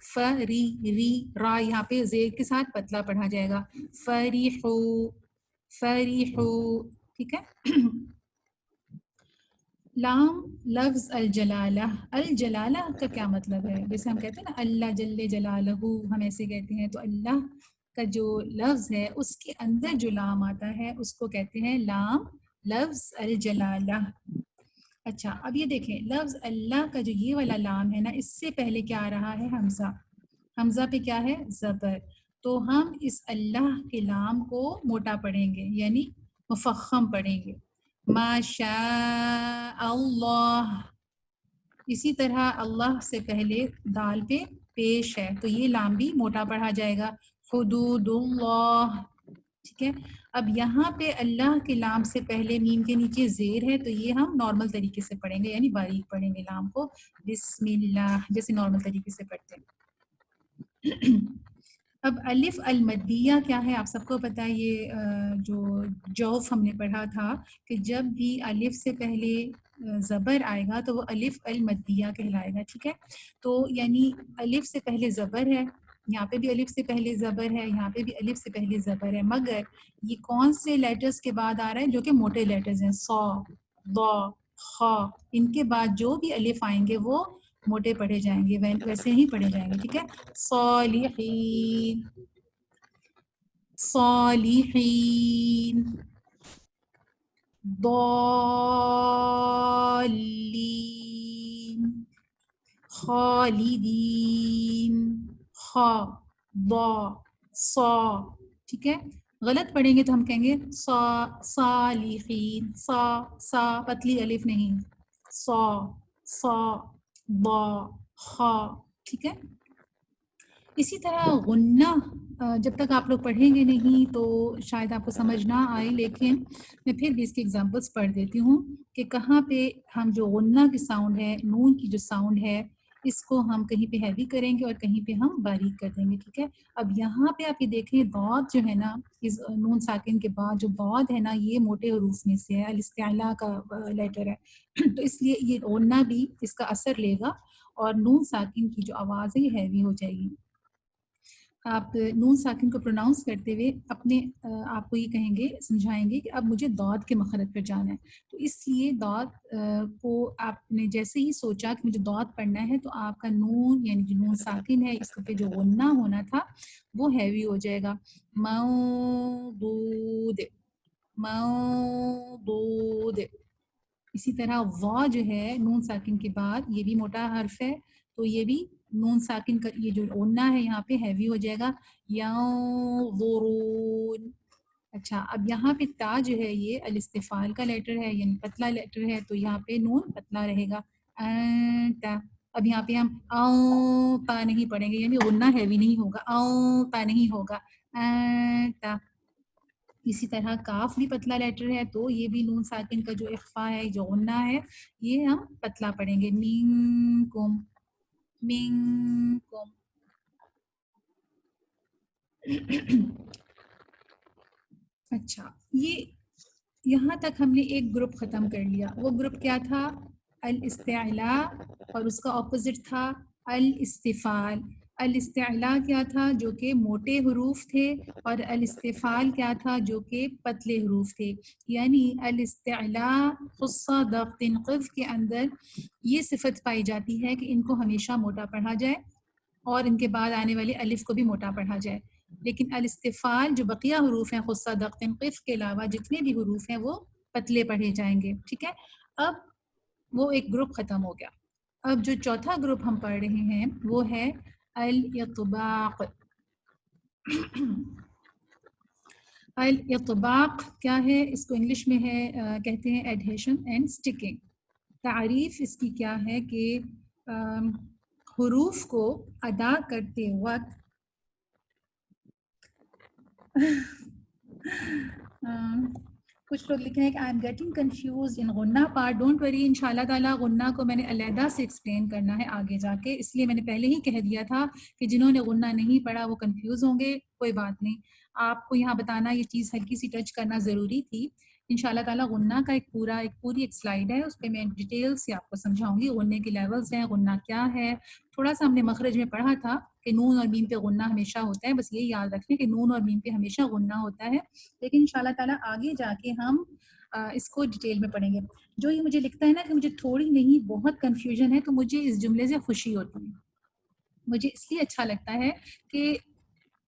فری ری را یہاں پہ زیر کے ساتھ پتلا پڑھا جائے گا فریحو فریحو ٹھیک ہے. لام لفظ الجلالہ، الجلالہ کا کیا مطلب ہے؟ جیسے ہم کہتے ہیں نا اللہ جل جلالہ، ہم ایسے کہتے ہیں، تو اللہ کا جو لفظ ہے اس کے اندر جو لام آتا ہے اس کو کہتے ہیں لام لفظ الجلالہ. اچھا اب یہ دیکھیں لفظ اللہ کا جو یہ والا لام ہے نا، اس سے پہلے کیا آ رہا ہے؟ حمزہ. حمزہ پہ کیا ہے؟ زبر. تو ہم اس اللہ کے لام کو موٹا پڑھیں گے، یعنی مفخم پڑھیں گے. ما شاء اللہ. اسی طرح اللہ سے پہلے دال پہ پیش ہے تو یہ لام بھی موٹا پڑھا جائے گا. حدود اللہ. ٹھیک ہے. اب یہاں پہ اللہ کے لام سے پہلے میم کے نیچے زیر ہے تو یہ ہم نارمل طریقے سے پڑھیں گے، یعنی باریک پڑھیں گے لام کو، بسم اللہ جیسے نارمل طریقے سے پڑھتے ہیں. اب الف المدیہ کیا ہے؟ آپ سب کو پتہ ہے، یہ جو جوف ہم نے پڑھا تھا کہ جب بھی الف سے پہلے زبر آئے گا تو وہ الف المدیہ کہلائے گا. ٹھیک ہے. تو یعنی الف سے پہلے زبر ہے، یہاں پہ بھی الف سے پہلے زبر ہے، یہاں پہ بھی الف سے پہلے زبر ہے، مگر یہ کون سے لیٹرز کے بعد آ رہا ہے؟ جو کہ موٹے لیٹرز ہیں، صا ضا خا. ان کے بعد جو بھی الف آئیں گے وہ موٹے پڑھے جائیں گے، ویسے ہی پڑھے جائیں گے. ٹھیک ہے. صالحین صالحین ضالین خالدین خا ضا صا. ٹھیک ہے. غلط پڑھیں گے تو ہم کہیں گے صا صالحین، سا پتلی الف نہیں، صا صا ضا خا. ٹھیک ہے. اسی طرح غنہ جب تک آپ لوگ پڑھیں گے نہیں تو شاید آپ کو سمجھ نہ آئے، لیکن میں پھر بھی اس کے ایگزامپلس پڑھ دیتی ہوں کہ کہاں پہ ہم جو غنہ کی ساؤنڈ ہے، نون کی جو ساؤنڈ ہے، اس کو ہم کہیں پہ ہیوی کریں گے اور کہیں پہ ہم باریک کر دیں گے. ٹھیک ہے. اب یہاں پہ آپ یہ دیکھیں ضاد جو ہے نا، اس نون ساکن کے بعد جو ضاد ہے نا، یہ موٹے حروف میں سے ہے، الاستعلاء کا لیٹر ہے. تو اس لیے یہ غنہ بھی اس کا اثر لے گا اور نون ساکن کی جو آواز ہے یہ ہیوی ہو جائے گی. آپ نون ساکن کو پروناؤنس کرتے ہوئے اپنے آپ کو یہ کہیں گے، سمجھائیں گے کہ اب مجھے ضاد کے مخرج پر جانا ہے. تو اس لیے ضاد کو آپ نے جیسے ہی سوچا کہ مجھے ضاد پڑھنا ہے تو آپ کا نون یعنی جو نون ساکن ہے اس پہ جو غنہ ہونا تھا وہ ہیوی ہو جائے گا. مودود مودود. اسی طرح وا جو ہے نون ساکن کے بعد یہ بھی موٹا حرف ہے تو یہ بھی نون ساکن کا یہ جو غنہ ہے یہاں پہ ہیوی ہو جائے گا. ینظرون. اچھا اب یہاں پہ تا جو ہے یہ الاستفال کا لیٹر ہے، یعنی پتلا لیٹر ہے، تو یہاں پہ نون پتلا رہے گا. تا. اب یہاں پہ ہم تا نہیں پڑھیں گے، یعنی غنہ ہیوی نہیں ہوگا، تا نہیں ہوگا. تا. اسی طرح کاف بھی پتلا لیٹر ہے تو یہ بھی نون ساکن کا جو اخفا ہے، جو غنہ ہے، یہ ہم پتلا پڑھیں گے. منکم منکم. اچھا یہ یہاں تک ہم نے ایک گروپ ختم کر لیا. وہ گروپ کیا تھا؟ الاستعلاء، اور اس کا اپوزٹ تھا الاستفال. الاستعلاء کیا تھا؟ جو کہ موٹے حروف تھے، اور الاستفال کیا تھا؟ جو کہ پتلے حروف تھے. یعنی الاستعلاء خصہ ضغط قف کے اندر یہ صفت پائی جاتی ہے کہ ان کو ہمیشہ موٹا پڑھا جائے اور ان کے بعد آنے والے الف کو بھی موٹا پڑھا جائے. لیکن الاستفال جو بقیہ حروف ہیں خصہ ضغط قف کے علاوہ جتنے بھی حروف ہیں وہ پتلے پڑھے جائیں گے. ٹھیک ہے. اب وہ ایک گروپ ختم ہو گیا. اب جو چوتھا گروپ ہم پڑھ رہے ہیں وہ ہے الاطباق. الاطباق کیا ہے؟ اس کو انگلش میں ہے کہتے ہیں ایڈہیشن اینڈ سٹکنگ. تعریف اس کی کیا ہے کہ حروف کو ادا کرتے وقت کچھ لوگ لکھے ہیں کہ I am getting confused in غنہ پارٹ. ڈونٹ وری، ان شاء اللہ تعالیٰ غنہ کو میں نے علیحدہ سے ایکسپلین کرنا ہے آگے جا کے، اس لیے میں نے پہلے ہی کہہ دیا تھا کہ جنہوں نے غنہ نہیں پڑھا وہ کنفیوز ہوں گے. کوئی بات نہیں، آپ کو یہاں بتانا یہ چیز ہلکی سی ٹچ کرنا ضروری تھی. انشاءاللہ تعالیٰ غنہ کا ایک پوری ایک سلائیڈ ہے، اس پہ میں ڈیٹیل سے آپ کو سمجھاؤں گی غنے کے لیولز ہیں، غنہ کیا ہے. تھوڑا سا ہم نے مخرج میں پڑھا تھا کہ نون اور میم پہ غنہ ہمیشہ ہوتا ہے، بس یہ یاد رکھیں کہ نون اور میم پہ ہمیشہ غنہ ہوتا ہے. لیکن انشاءاللہ تعالیٰ آگے جا کے ہم اس کو ڈیٹیل میں پڑھیں گے. جو یہ مجھے لکھتا ہے نا کہ مجھے تھوڑی نہیں بہت کنفیوژن ہے، تو مجھے اس جملے سے خوشی ہوتی ہے. مجھے اس لیے اچھا لگتا ہے کہ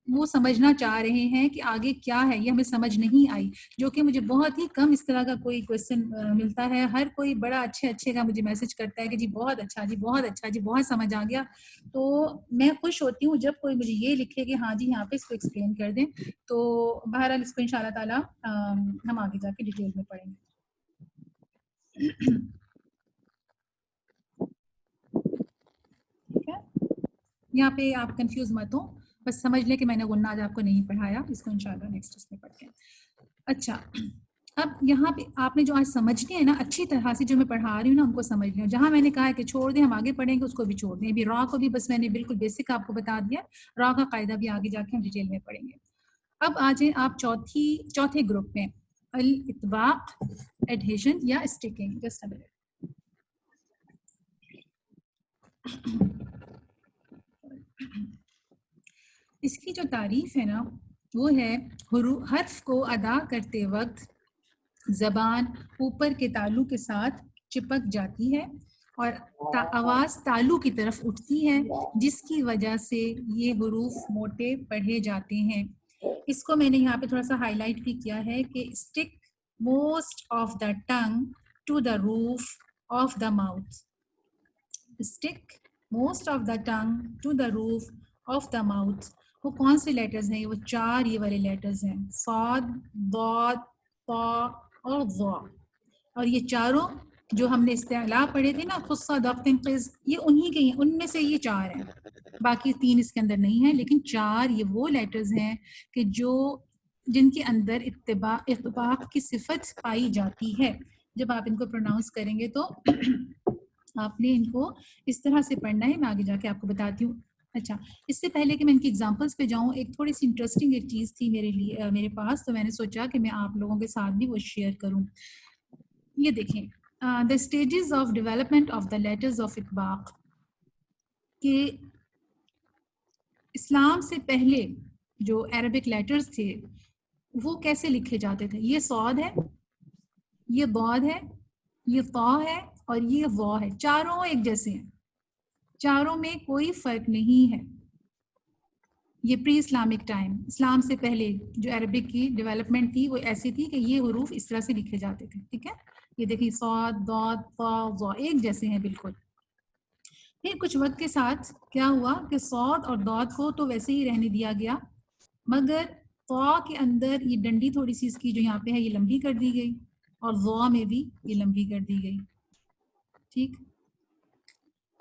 وہ سمجھنا چاہ رہے ہیں کہ آگے کیا ہے، یہ ہمیں سمجھ نہیں آئی، جو کہ مجھے بہت ہی کم اس طرح کا کوئی کویسچن ملتا ہے. ہر کوئی بڑا اچھے کا مجھے میسج کرتا ہے کہ جی بہت اچھا، جی بہت اچھا، جی بہت سمجھ آ گیا. تو میں خوش ہوتی ہوں جب کوئی مجھے یہ لکھے کہ ہاں جی یہاں پہ اس کو ایکسپلین کر دیں. تو بہرحال اس کو انشاءاللہ تعالیٰ ہم آگے جا کے ڈیٹیل میں پڑھیں گے. ٹھیک ہے، یہاں پہ آپ کنفیوز مت ہوں، بس سمجھ لیں کہ میں نے غنہ آج آپ کو نہیں پڑھایا، اس کو انشاءاللہ نیکسٹ اس میں پڑھتے ہیں. اچھا، اب یہاں پہ آپ نے جو آج سمجھنے ہیں نا اچھی طرح سے، جو میں پڑھا رہی ہوں نا ان کو سمجھ لیں. جہاں میں نے کہا ہے کہ چھوڑ دیں ہم آگے پڑھیں گے، اس کو بھی چھوڑ دیں. ابھی را کو بھی بس میں نے بالکل بیسک آپ کو بتا دیا، را کا قاعدہ بھی آگے جا کے ہم ڈیٹیل میں پڑھیں گے. اب آ جائیں آپ چوتھے گروپ میں، الاطباق، ایڈہیشن یا اسٹیکنگ. Just a minute. اس کی جو تعریف ہے نا وہ ہے حرف کو ادا کرتے وقت زبان اوپر کے تالو کے ساتھ چپک جاتی ہے اور آواز تالو کی طرف اٹھتی ہے، جس کی وجہ سے یہ حروف موٹے پڑھے جاتے ہیں. اس کو میں نے یہاں پہ تھوڑا سا ہائی لائٹ بھی کیا ہے کہ stick most of the tongue to the roof of the mouth. Stick most of the tongue to the roof of the mouth. وہ کون سے لیٹرز ہیں؟ وہ 4 یہ والے لیٹرز ہیں، صاد، ضاد، طا اور ظا. اور یہ چاروں جو ہم نے استعلاء پڑھے تھے نا، خصہ، ضبط، قز، یہ انہی کے ہیں، ان میں سے یہ 4 ہیں. باقی 3 اس کے اندر نہیں ہیں، لیکن 4 یہ وہ لیٹرز ہیں کہ جن کے اندر اطباق کی صفت پائی جاتی ہے. جب آپ ان کو پروناؤنس کریں گے تو آپ نے ان کو اس طرح سے پڑھنا ہے. میں آگے جا کے آپ کو بتاتی ہوں. اچھا، اس سے پہلے کہ میں ان کی ایگزامپلس پہ جاؤں، ایک تھوڑی سی انٹرسٹنگ ایک چیز تھی میرے پاس، تو میں نے سوچا کہ میں آپ لوگوں کے ساتھ بھی وہ شیئر کروں. یہ دیکھیں، the stages of development of the letters of اطباق، کہ اسلام سے پہلے جو عربک لیٹرز تھے وہ کیسے لکھے جاتے تھے. یہ صاد ہے، یہ ضاد ہے، یہ طا ہے اور یہ ظا ہے. چاروں ایک جیسے ہیں، چاروں میں کوئی فرق نہیں ہے. یہ پری اسلامک ٹائم، اسلام سے پہلے جو عربک کی ڈیولپمنٹ تھی وہ ایسی تھی کہ یہ حروف اس طرح سے لکھے جاتے تھے. ٹھیک ہے، یہ دیکھیں صاد، ضاد، طا، ظا ایک جیسے ہیں بالکل. پھر کچھ وقت کے ساتھ کیا ہوا کہ صاد اور ضاد کو تو ویسے ہی رہنے دیا گیا، مگر طا کے اندر یہ ڈنڈی تھوڑی سی اس کی جو یہاں پہ ہے یہ لمبی کر دی گئی، اور ظا میں بھی یہ لمبی کر دی گئی. ٹھیک،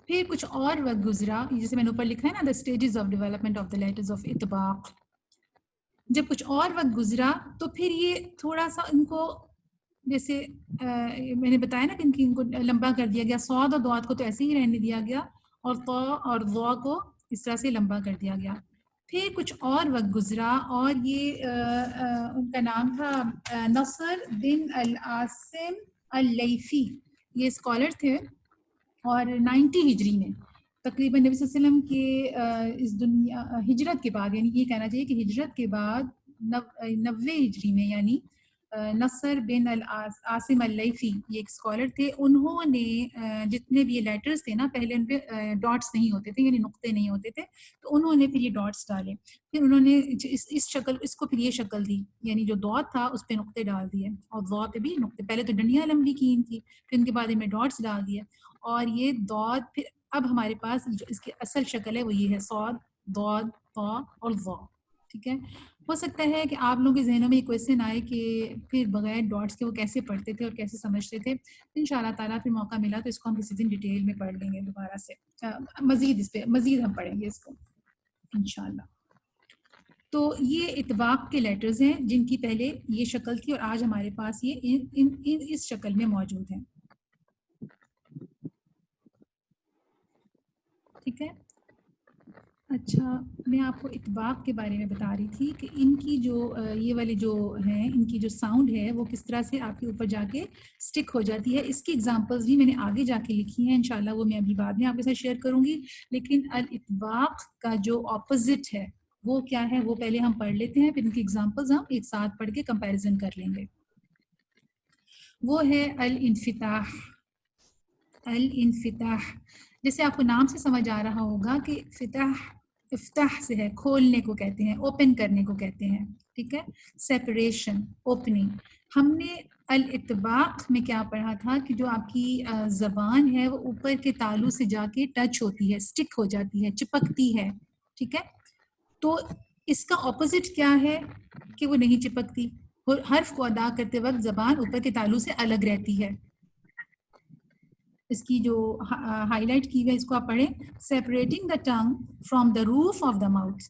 پھر کچھ اور وقت گزرا، جیسے میں نے اوپر لکھا ہے نا، the stages of development of the letters of اطباق. جب کچھ اور وقت گزرا تو پھر یہ تھوڑا سا ان کو، جیسے میں نے بتایا نا کہ ان کو لمبا کر دیا گیا. صاد اور ضاد کو تو ایسے ہی رہنے دیا گیا، اور طا اور ظا کو اس طرح سے لمبا کر دیا گیا. پھر کچھ اور وقت گزرا، اور یہ ان کا نام تھا نصر بن العاصم اللیثی. یہ اسکالر تھے، اور 90 ہجری میں تقریباً نبی صلی اللہ علیہ وسلم کے اس دنیا ہجرت کے بعد، یعنی یہ کہنا چاہیے کہ ہجرت کے بعد 90 ہجری میں، یعنی نصر بن العاصم اللیثی یہ ایک اسکالر تھے. انہوں نے جتنے بھی یہ لیٹرز تھے نا، پہلے ان پہ ڈاٹس نہیں ہوتے تھے، یعنی نقطے نہیں ہوتے تھے، تو انہوں نے پھر یہ ڈاٹس ڈالے. پھر انہوں نے اس کو پھر یہ شکل دی، یعنی جو ضاد تھا اس پہ نقطے ڈال دیے، اور ظا پہ بھی نقطے. پہلے تو ڈنڈیاں لمبی کی تھی، پھر ان کے بعد ان میں ڈاٹس ڈال دیے، اور یہ ضاد. پھر اب ہمارے پاس جو اس کی اصل شکل ہے وہ یہ ہے، صاد، ضاد، طا اور ظا. ٹھیک ہے، ہو سکتا ہے کہ آپ لوگوں کے ذہنوں میں یہ کویسچن آئے کہ پھر بغیر ڈاٹس کے وہ کیسے پڑھتے تھے اور کیسے سمجھتے تھے. انشاءاللہ تعالیٰ پھر موقع ملا تو اس کو ہم کسی دن ڈیٹیل میں پڑھ لیں گے دوبارہ سے، مزید ہم پڑھیں گے اس کو انشاءاللہ. تو یہ اطباق کے لیٹرز ہیں جن کی پہلے یہ شکل تھی، اور آج ہمارے پاس یہ اس شکل میں موجود ہیں. ٹھیک ہے، اچھا، میں آپ کو اطباق کے بارے میں بتا رہی تھی کہ ان کی جو یہ والے جو ہیں، ان کی جو ساؤنڈ ہے وہ کس طرح سے آپ کے اوپر جا کے سٹک ہو جاتی ہے. اس کی ایگزامپلز بھی میں نے آگے جا کے لکھی ہیں، انشاءاللہ وہ میں ابھی بعد میں آپ کے ساتھ شیئر کروں گی. لیکن الاطباق کا جو اپوزٹ ہے وہ کیا ہے، وہ پہلے ہم پڑھ لیتے ہیں، پھر ان کی ایگزامپلز ہم ایک ساتھ پڑھ کے کمپیریزن کر لیں گے. وہ ہے الانفتاح. الانفتاح جیسے آپ کو نام سے سمجھ آ رہا ہوگا کہ فتح افتح سے ہے، کھولنے کو کہتے ہیں، اوپن کرنے کو کہتے ہیں. ٹھیک ہے، سیپریشن، اوپننگ. ہم نے الاطباق میں کیا پڑھا تھا کہ جو آپ کی زبان ہے وہ اوپر کے تالو سے جا کے ٹچ ہوتی ہے، سٹک ہو جاتی ہے، چپکتی ہے. ٹھیک ہے، تو اس کا اپوزٹ کیا ہے کہ وہ نہیں چپکتی. حرف کو ادا کرتے وقت زبان اوپر کے تالو سے الگ رہتی ہے. اس کی جو ہائی لائٹ کی گئی اس کو آپ پڑھیں، separating the tongue from the roof of the mouth.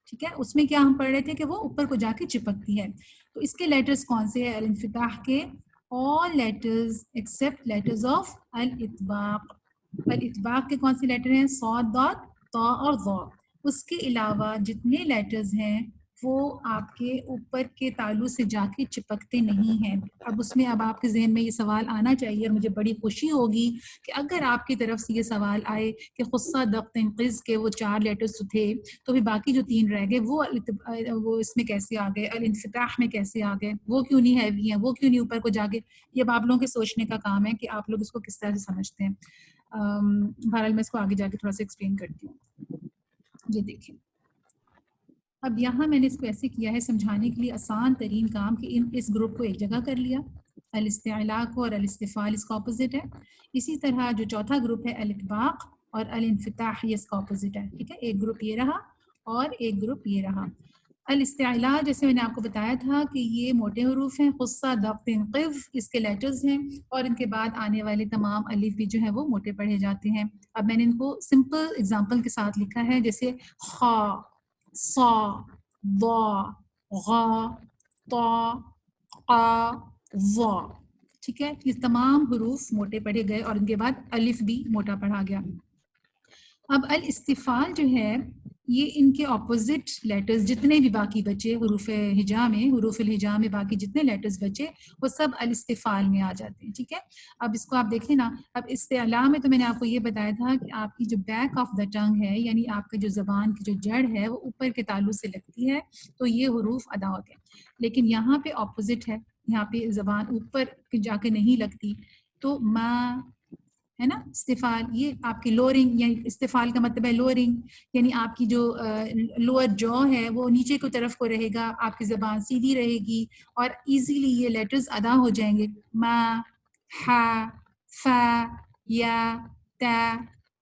ٹھیک ہے، اس میں کیا ہم پڑھ رہے تھے کہ وہ اوپر کو جا کے چپکتی ہے. تو اس کے لیٹرز کون سے ہیں الانفتاح کے؟ all letters except letters of الاطباق. الاطباق کے کون سے لیٹر ہیں؟ صاد، ضاد، طا اور ظا. اس کے علاوہ جتنے لیٹرز ہیں وہ آپ کے اوپر کے تالو سے جا کے چپکتے نہیں ہیں. اب اس میں اب آپ کے ذہن میں یہ سوال آنا چاہیے اور مجھے بڑی خوشی ہوگی کہ اگر آپ کی طرف سے یہ سوال آئے کہ خصہ دق قز کے وہ 4 لیٹرز تھے تو بھی باقی جو 3 رہ گئے وہ اس میں کیسے آ گئے، الانفتاح میں کیسے آ گئے، وہ کیوں نہیں ہیوی ہیں، وہ کیوں نہیں اوپر کو جا گئے. یہ اب آپ لوگوں کے سوچنے کا کام ہے کہ آپ لوگ اس کو کس طرح سے سمجھتے ہیں. بہرحال میں اس کو آگے جا کے تھوڑا سا ایکسپلین کرتی ہوں. یہ دیکھیں، اب یہاں میں نے اس کو ایسے کیا ہے سمجھانے کے لیے آسان ترین کام کہ اس گروپ کو ایک جگہ کر لیا. الاستعلاء کو اور الاستفال اس کا اپوزٹ ہے. اسی طرح جو چوتھا گروپ ہے الاطباق اور الانفتاح، یہ اس کا اپوزٹ ہے. ٹھیک ہے، ایک گروپ یہ رہا اور ایک گروپ یہ رہا. الاستعلاء جیسے میں نے آپ کو بتایا تھا کہ یہ موٹے حروف ہیں، خصہ ضبط قف اس کے لیٹرز ہیں اور ان کے بعد آنے والے تمام الف بھی جو ہیں وہ موٹے پڑھے جاتے ہیں. اب میں نے ان کو سمپل اگزامپل کے ساتھ لکھا ہے، جیسے خا، صا، ضا، غا، طا، قا، ظا. ٹھیک ہے، یہ تمام حروف موٹے پڑھے گئے اور ان کے بعد الف بھی موٹا پڑھا گیا. اب الاستفال جو ہے یہ ان کے اپوزٹ لیٹرز جتنے بھی باقی بچے حروف ہجا میں، حروف الہجا میں باقی جتنے لیٹرز بچے وہ سب الاستفال میں آ جاتے ہیں. ٹھیک ہے، اب اس کو آپ دیکھیں نا، اب استعلاء میں تو میں نے آپ کو یہ بتایا تھا کہ آپ کی جو بیک آف دا ٹنگ ہے، یعنی آپ کا جو زبان کی جو جڑ ہے وہ اوپر کے تالو سے لگتی ہے تو یہ حروف ادا ہوتے ہیں. لیکن یہاں پہ اپوزٹ ہے، یہاں پہ زبان اوپر جا کے نہیں لگتی. تو ما ہے نا استفال، یہ آپ کی لورنگ، یعنی استفال کا مطلب ہے لورنگ، یعنی آپ کی جو لوور جو ہے وہ نیچے کی طرف کو رہے گا، آپ کی زبان سیدھی رہے گی اور ایزیلی یہ لیٹرز ادا ہو جائیں گے. ما، ہا، فا، یا، تا.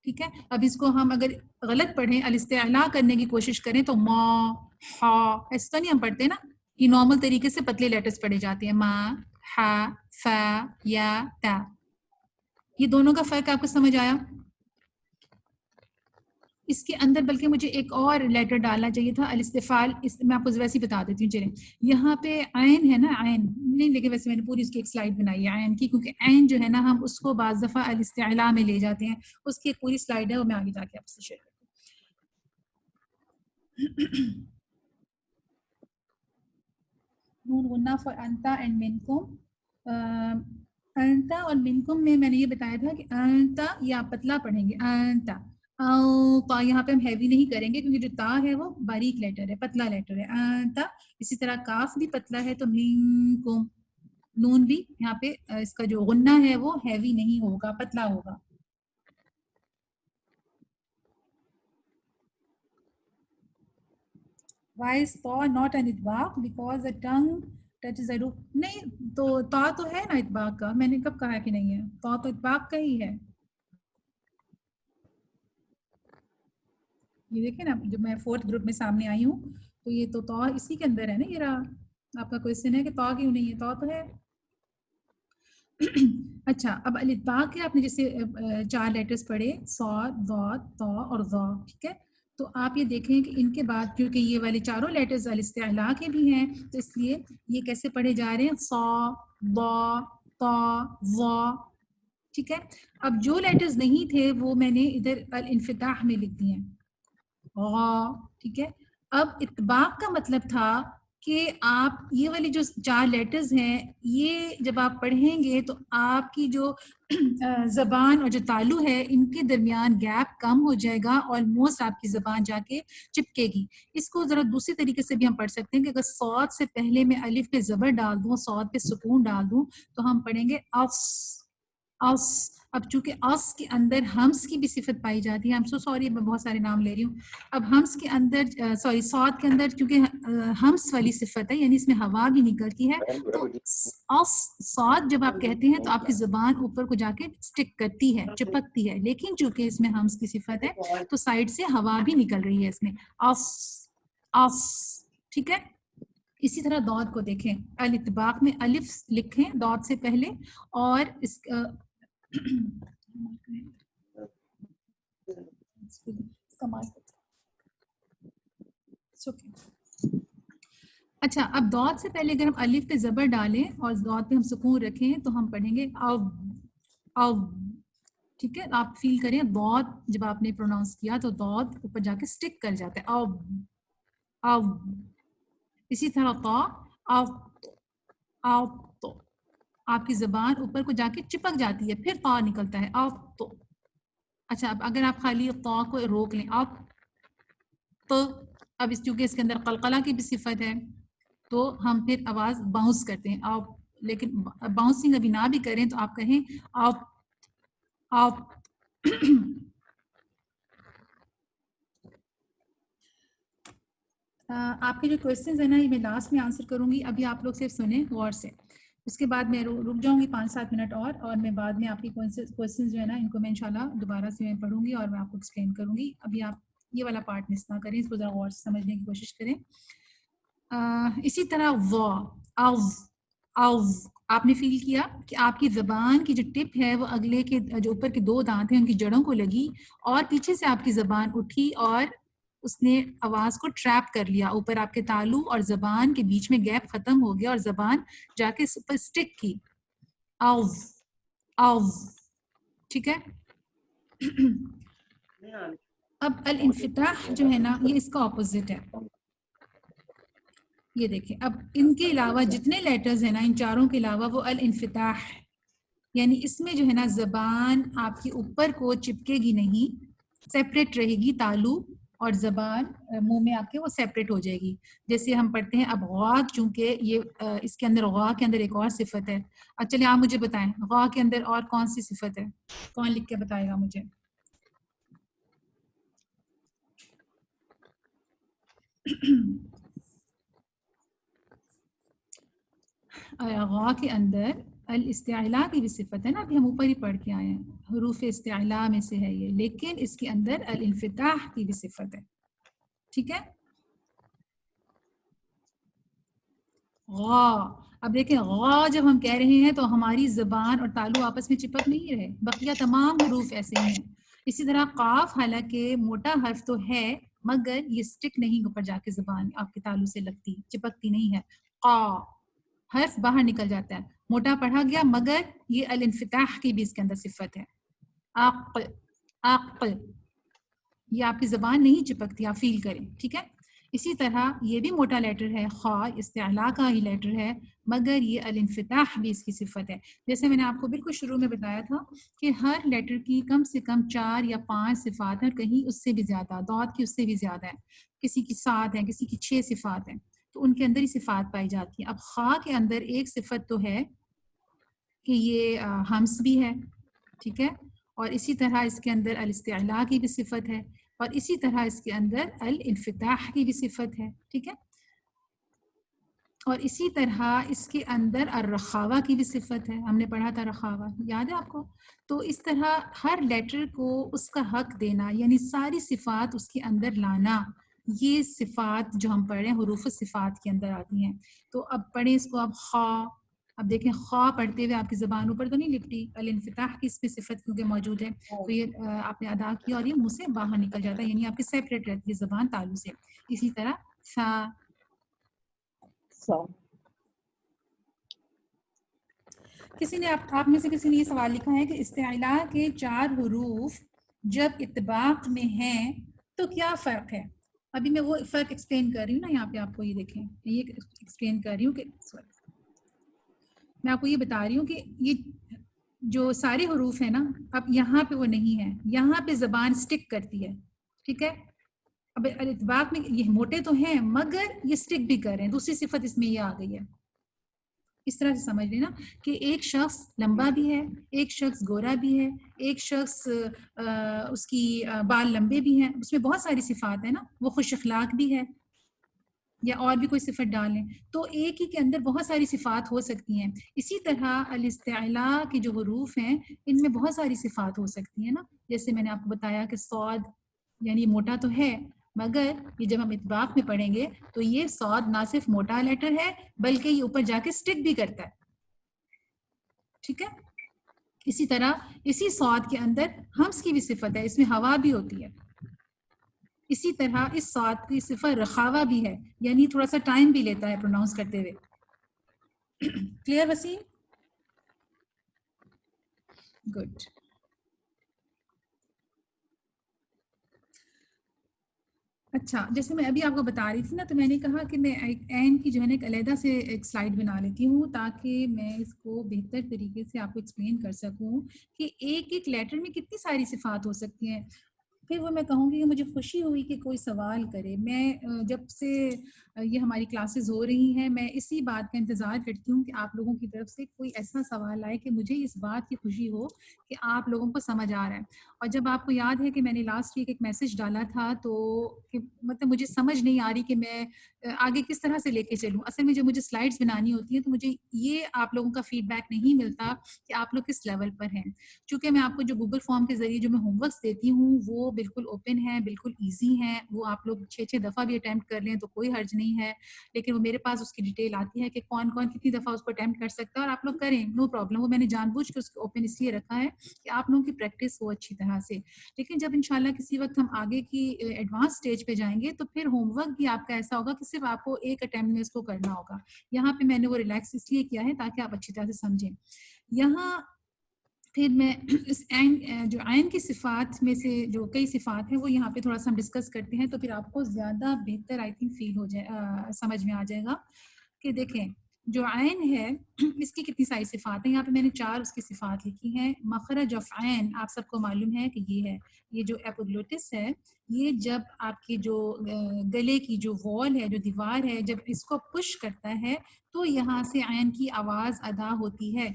ٹھیک ہے، اب اس کو ہم اگر غلط پڑھیں، الاستعلاء کرنے کی کوشش کریں تو ما، ہا، ایسا تو نہیں ہم پڑھتے نا، یہ نارمل طریقے سے پتلے لیٹرز پڑھے جاتے ہیں، ما، ہا، فا، یا، تا. یہ دونوں کا فرق آپ کو سمجھ آیا؟ اس کے اندر بلکہ مجھے ایک اور لیٹر ڈالنا چاہیے تھا، الاستفال. میں آپ کو ویسے ہی بتا دیتی ہوں. چلیں، یہاں پہ عین ہے نا، عین نہیں، لیکن ویسے میں نے پوری اس کی ایک سلائڈ بنائی ہے عین کی، کیونکہ عین جو ہے نا ہم اس کو بعض دفعہ الاستعلاء میں لے جاتے ہیں. اس کی ایک پوری سلائڈ ہے، وہ میں آگے جا کے آپ سے شیئر کرتی ہوں. نون غنہ فار انتا اینڈ منکم. انتا اور منکم میں نے یہ بتایا تھا کہ انتا یہ آپ پتلا پڑھیں گے، انتا. تا یہاں پہ ہم ہیوی نہیں کریں گے کیونکہ جو تا ہے وہ باریک لیٹر ہے، پتلا لیٹر ہے، انتا. اسی طرح کاف بھی پتلا ہے تو منکم. نون بھی یہاں پہ اس کا جو غنہ ہے وہ ہیوی نہیں ہوگا، پتلا ہوگا. Why is ta not an اطباق؟ Because the tongue touches the roof. نہیں تو تا تو ہے نا اطباق کا، میں نے کب کہا کہ نہیں ہے؟ تا تو اطباق کا ہی ہے. یہ دیکھیں نا، جب میں 4th گروپ میں سامنے آئی ہوں تو یہ تو تا اسی کے اندر ہے نا. یہ رہا آپ کا کوئسچن ہے کہ تا کیوں نہیں ہے، تا تو ہے. اچھا، اب الاطباق کے آپ نے جیسے 4 لیٹرز پڑھے، صاد، ضاد، طا اور ظا. ٹھیک ہے، تو آپ یہ دیکھیں کہ ان کے بعد کیونکہ یہ والے چاروں لیٹرز الاستعلاء کے بھی ہیں تو اس لیے یہ کیسے پڑھے جا رہے ہیں؟ صا، ضا، طا، ظا. ٹھیک ہے، اب جو لیٹرز نہیں تھے وہ میں نے ادھر الانفتاح میں لکھ دیے ہیں. غا، ٹھیک ہے. اب اتباق کا مطلب تھا کہ آپ یہ والی جو 4 لیٹرز ہیں یہ جب آپ پڑھیں گے تو آپ کی جو زبان اور جو تالو ہے ان کے درمیان گیپ کم ہو جائے گا، آلموسٹ آپ کی زبان جا کے چپکے گی. اس کو ذرا دوسری طریقے سے بھی ہم پڑھ سکتے ہیں کہ اگر صاد سے پہلے میں الف پہ زبر ڈال دوں، صاد پہ سکون ڈال دوں تو ہم پڑھیں گے اف اس. اب چونکہ اس کے اندر ہمس کی بھی صفت پائی جاتی ہے، I'm so sorry میں بہت سارے نام لے رہی ہوں. اب ہمس کے اندر صاد کے اندر چونکہ ہمس والی صفت ہے یعنی اس میں ہوا بھی نکلتی ہے، تو اس صاد جب آپ کہتے ہیں تو آپ کی زبان اوپر کو جا کے اسٹک کرتی ہے، چپکتی ہے، لیکن چونکہ اس میں ہمس کی صفت ہے تو سائڈ سے ہوا بھی نکل رہی ہے اس میں. اس اس، ٹھیک ہے. اسی طرح داد کو دیکھیں، الاتباق میں الف لکھیں داد سے پہلے، اور اس اچھا. اب داد سے پہلے اگر ہم الف پہ زبر ڈالیں اور داد پہ ہم سکون رکھیں تو ہم پڑھیں گے او او، ٹھیک ہے. آپ فیل کریں داد جب آپ نے پروناؤنس کیا تو داد اوپر جا کے سٹک کر جاتا ہے، او او. اسی طرح تا او او تو، آپ کی زبان اوپر کو جا کے چپک جاتی ہے، پھر تا نکلتا ہے او تو. اچھا اب اگر آپ خالی تا کو روک لیں آپ تو، اب اس چونکہ اس کے اندر قلقلہ کی بھی صفت ہے تو ہم پھر آواز باؤنس کرتے ہیں آپ، لیکن باؤنسنگ ابھی نہ بھی کریں تو آپ کہیں آپ آپ. آپ کے جو کوشچنز ہیں نا یہ میں لاسٹ میں آنسر کروں گی، ابھی آپ لوگ صرف سنیں غور سے، اس کے بعد میں رک جاؤں گی 5-7 منٹ اور میں بعد میں آپ کی کوشچنز جو ہے نا ان کو میں انشاءاللہ دوبارہ سے میں پڑھوں گی اور میں آپ کو ایکسپلین کروں گی. ابھی آپ یہ والا پارٹ مس نہ کریں، اس کو ذرا غور سے سمجھنے کی کوشش کریں. اسی طرح وا اوز اوز، آپ نے فیل کیا کہ آپ کی زبان کی جو ٹپ ہے وہ اگلے کے جو اوپر کے 2 دانت ہیں ان کی جڑوں کو لگی اور پیچھے سے آپ کی زبان اٹھی اور اس نے آواز کو ٹریپ کر لیا، اوپر آپ کے تالو اور زبان کے بیچ میں گیپ ختم ہو گیا اور زبان جا کے اوپر سٹک کی. اوز اوز، ٹھیک ہے. اب الانفتاح جو ہے نا یہ اس کا اپوزٹ ہے. یہ دیکھیں اب ان کے علاوہ جتنے لیٹرز ہیں نا ان چاروں کے علاوہ وہ الانفتاح، یعنی اس میں جو ہے نا زبان آپ کی اوپر کو چپکے گی نہیں، سیپریٹ رہے گی، تالو اور زبان منہ میں آ کے وہ سیپریٹ ہو جائے گی. جیسے ہم پڑھتے ہیں اب غا، چونکہ یہ اس کے اندر غا کے اندر ایک اور صفت ہے. اچھا چلیے آپ مجھے بتائیں غا کے اندر اور کون سی صفت ہے، کون لکھ کے بتائے گا مجھے؟ غا کے اندر الاستعلاء کی بھی صفت ہے نا، ابھی ہم اوپر ہی پڑھ کے آئے ہیں، حروف استعلاء میں سے ہے یہ، لیکن اس کے اندر الانفتاح کی بھی صفت ہے. ٹھیک ہے. غا، اب دیکھیں غا جب ہم کہہ رہے ہیں تو ہماری زبان اور تالو آپس میں چپک نہیں رہے، بقیہ تمام حروف ایسے ہی ہیں. اسی طرح قاف حالانکہ موٹا حرف تو ہے مگر یہ سٹک نہیں اوپر جا کے زبان آپ کے تالو سے لگتی، چپکتی نہیں ہے. قا حرف باہر نکل جاتا ہے، موٹا پڑھا گیا مگر یہ الانفتاح کی بھی اس کے اندر صفت ہے. اق اق، یہ آپ کی زبان نہیں چپکتی، آپ فیل کریں. ٹھیک ہے. اسی طرح یہ بھی موٹا لیٹر ہے، خا استعلاء کا ہی لیٹر ہے مگر یہ الانفتاح بھی اس کی صفت ہے. جیسے میں نے آپ کو بالکل شروع میں بتایا تھا کہ ہر لیٹر کی کم سے کم 4 یا 5 صفات ہیں، کہیں اس سے بھی زیادہ، ضاد کی اس سے بھی زیادہ ہے، کسی کی 7 ہیں، کسی کی 6 صفات ہیں، تو ان کے اندر ہی صفات پائی جاتی ہیں. اب خا کے اندر ایک صفت تو ہے کہ یہ ہمس بھی ہے، ٹھیک ہے، اور اسی طرح اس کے اندر الاستعلاء کی بھی صفت ہے، اور اسی طرح اس کے اندر الانفتاح کی بھی صفت ہے. ٹھیک ہے. اور اسی طرح اس کے اندر الرخاوہ کی بھی صفت ہے، ہم نے پڑھا تھا رخاوہ، یاد ہے آپ کو؟ تو اس طرح ہر لیٹر کو اس کا حق دینا، یعنی ساری صفات اس کے اندر لانا، یہ صفات جو ہم پڑھ رہے ہیں حروف صفات کے اندر آتی ہیں. تو اب پڑھیں اس کو. اب خا، اب دیکھیں خا پڑھتے ہوئے آپ کی زبان اوپر تو نہیں لپٹی، الانفتاح کی اس میں صفت کیونکہ موجود ہے تو یہ آپ نے ادا کیا اور یہ منہ سے باہر نکل جاتا ہے، یعنی آپ کی سیپریٹ رہتی ہے زبان تالو سے. اسی طرح سا. کسی نے آپ میں سے کسی نے یہ سوال لکھا ہے کہ استعلاء کے 4 حروف جب اتباق میں ہیں تو کیا فرق ہے؟ ابھی میں وہ فرق ایکسپلین کر رہی ہوں نا یہاں پہ آپ کو، یہ دیکھیں یہ ایکسپلین کر رہی ہوں کہ میں آپ کو یہ بتا رہی ہوں کہ یہ جو سارے حروف ہیں نا، اب یہاں پہ وہ نہیں ہے، یہاں پہ زبان سٹک کرتی ہے، ٹھیک ہے. اب اطباق میں یہ موٹے تو ہیں مگر یہ سٹک بھی کر رہے ہیں، دوسری صفت اس میں یہ آ گئی ہے. اس طرح سے سمجھ لینا کہ ایک شخص لمبا بھی ہے، ایک شخص گورا بھی ہے، ایک شخص اس کی بال لمبے بھی ہیں، اس میں بہت ساری صفات ہیں نا، وہ خوش اخلاق بھی ہے یا اور بھی کوئی صفت ڈالیں تو ایک ہی کے اندر بہت ساری صفات ہو سکتی ہیں. اسی طرح الاستعلاء کے جو حروف ہیں ان میں بہت ساری صفات ہو سکتی ہیں نا، جیسے میں نے آپ کو بتایا کہ صاد یعنی موٹا تو ہے مگر یہ جب ہم اطباق میں پڑھیں گے تو یہ صاد نہ صرف موٹا لیٹر ہے بلکہ یہ اوپر جا کے سٹک بھی کرتا ہے، ٹھیک ہے. اسی طرح اسی صاد کے اندر ہمس کی بھی صفت ہے، اس میں ہوا بھی ہوتی ہے. اسی طرح اس صاد کی صفت رخاوہ بھی ہے، یعنی تھوڑا سا ٹائم بھی لیتا ہے پروناؤنس کرتے ہوئے. کلیئر وسیم؟ گڈ. اچھا، جیسے میں ابھی آپ کو بتا رہی تھی نا، تو میں نے کہا کہ میں عین کی جو ہے نا ایک علیحدہ سے ایک سلائڈ بنا لیتی ہوں تاکہ میں اس کو بہتر طریقے سے آپ کو ایکسپلین کر سکوں کہ ایک ایک لیٹر میں کتنی ساری صفات ہو سکتی ہیں. پھر وہ میں کہوں گی کہ مجھے خوشی ہوئی کہ کوئی سوال کرے. میں جب سے یہ ہماری کلاسز ہو رہی ہیں میں اسی بات کا انتظار کرتی ہوں کہ آپ لوگوں کی طرف سے کوئی ایسا سوال آئے کہ مجھے اس بات کی خوشی ہو کہ آپ لوگوں کو سمجھ آ رہا ہے. اور جب آپ کو یاد ہے کہ میں نے لاسٹ ویک ایک میسج ڈالا تھا تو کہ مطلب مجھے سمجھ نہیں آ رہی کہ میں آگے کس طرح سے لے کے چلوں. اصل میں جب مجھے سلائڈز بنانی ہوتی ہیں تو مجھے یہ آپ لوگوں کا فیڈ بیک نہیں ملتا کہ آپ لوگ کس لیول پر ہیں. چونکہ میں آپ کو جو گوگل فارم کے ذریعے جو میں ہوم ورکس دیتی ہوں وہ بالکل اوپن ہے، بالکل ایزی ہیں، وہ آپ لوگ 6 دفعہ بھی اٹیمپٹ کر لیں تو کوئی حرج نہیں ہے. لیکن وہ میرے پاس اس کی ڈیٹیل آتی ہے کہ کون کون کتنی دفعہ اس کو اٹیمپٹ کر سکتا ہے، اور آپ لوگ کریں، نو پرابلم. وہ میں نے جان بوجھ کے اس کو اوپن اس لیے رکھا ہے کہ آپ لوگوں کی پریکٹس ہو اچھی طرح سے. لیکن جب انشاءاللہ کسی وقت ہم آگے کی ایڈوانس اسٹیج پہ جائیں گے تو پھر ہوم ورک بھی آپ کا ایسا ہوگا کہ صرف آپ کو ایک اٹیمپٹ میں اس کو کرنا ہوگا. یہاں پہ میں نے وہ ریلیکس اس لیے کیا ہے تاکہ آپ اچھی طرح سے سمجھیں. یہاں پھر میں اس جو عین کی صفات میں سے جو کئی صفات ہیں وہ یہاں پہ تھوڑا سا ہم ڈسکس کرتے ہیں تو پھر آپ کو زیادہ بہتر آئی تھنک فیل ہو جائے، سمجھ میں آ جائے گا کہ دیکھیں جو عین ہے اس کی کتنی ساری صفات ہیں. یہاں پہ میں نے 4 اس کی صفات لکھی ہیں. مخرج آف عین آپ سب کو معلوم ہے کہ یہ ہے، یہ جو ایپوگلوٹس ہے یہ جب آپ کی جو گلے کی جو وال ہے، جو دیوار ہے، جب اس کو پش کرتا ہے تو یہاں سے عین کی آواز ادا ہوتی ہے.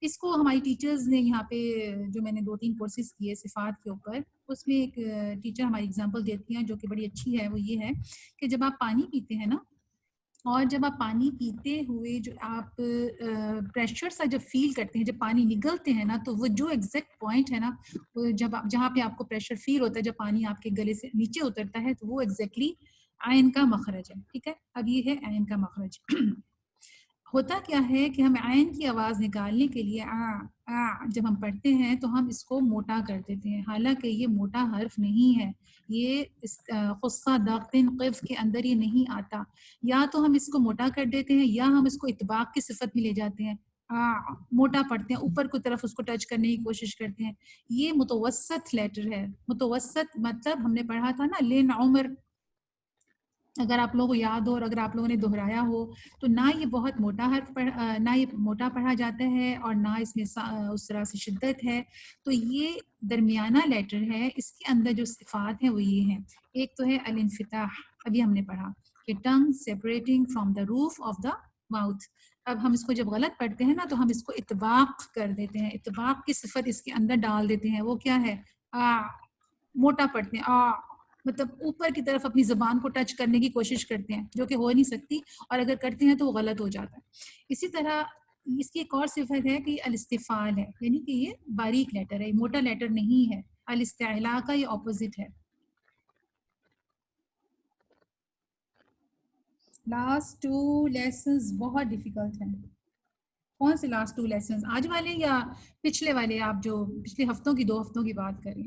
اس کو ہماری ٹیچرز نے یہاں پہ جو میں نے 2-3 کورسز کیے صفات کے اوپر، اس میں ایک ٹیچر ہماری اگزامپل دیتی ہیں جو کہ بڑی اچھی ہے. وہ یہ ہے کہ جب آپ پانی پیتے ہیں نا، اور جب آپ پانی پیتے ہوئے جو آپ پریشر سا جب فیل کرتے ہیں، جب پانی نگلتے ہیں نا، تو وہ جو ایگزیکٹ پوائنٹ ہے نا جب جہاں پہ آپ کو پریشر فیل ہوتا ہے جب پانی آپ کے گلے سے نیچے اترتا ہے تو وہ ایگزیکٹلی عین کا مخرج ہے. ٹھیک ہے، اب یہ ہے عین کا مخرج. ہوتا کیا ہے کہ ہم عین کی آواز نکالنے کے لیے جب ہم پڑھتے ہیں تو ہم اس کو موٹا کر دیتے ہیں، حالانکہ یہ موٹا حرف نہیں ہے. یہ خصہ داغتن قف کے اندر یہ نہیں آتا. یا تو ہم اس کو موٹا کر دیتے ہیں یا ہم اس کو اطباق کی صفت میں لے جاتے ہیں، موٹا پڑھتے ہیں، اوپر کی طرف اس کو ٹچ کرنے کی کوشش کرتے ہیں. یہ متوسط لیٹر ہے. متوسط مطلب ہم نے پڑھا تھا نا لین عمر، اگر آپ لوگوں کو یاد ہو اور اگر آپ لوگوں نے دہرایا ہو تو نہ یہ بہت موٹا حرف نہ یہ موٹا پڑھا جاتا ہے اور نہ اس میں اس طرح سے شدت ہے. تو یہ درمیانہ لیٹر ہے. اس کے اندر جو صفات ہیں وہ یہ ہیں. ایک تو ہے الانفتاح، ابھی ہم نے پڑھا کہ tongue separating from the roof of the mouth. اب ہم اس کو جب غلط پڑھتے ہیں نا تو ہم اس کو اطباق کر دیتے ہیں، اطباق کی صفت اس کے اندر ڈال دیتے ہیں. وہ کیا ہے؟ موٹا پڑھتے ہیں، مطلب اوپر کی طرف اپنی زبان کو ٹچ کرنے کی کوشش کرتے ہیں جو کہ ہو نہیں سکتی، اور اگر کرتے ہیں تو وہ غلط ہو جاتا ہے. اسی طرح اس کی ایک اور صفت ہے کہ یہ الاستفال ہے، یعنی کہ یہ باریک لیٹر ہے، یہ موٹا لیٹر نہیں ہے. الاستعلاء کا یہ اپوزٹ ہے. لاسٹ 2 لیسنز بہت ڈیفیکلٹ ہیں. کون سے لاسٹ 2 لیسنز؟ آج والے یا پچھلے والے؟ آپ جو پچھلے ہفتوں کی 2 ہفتوں کی بات کریں.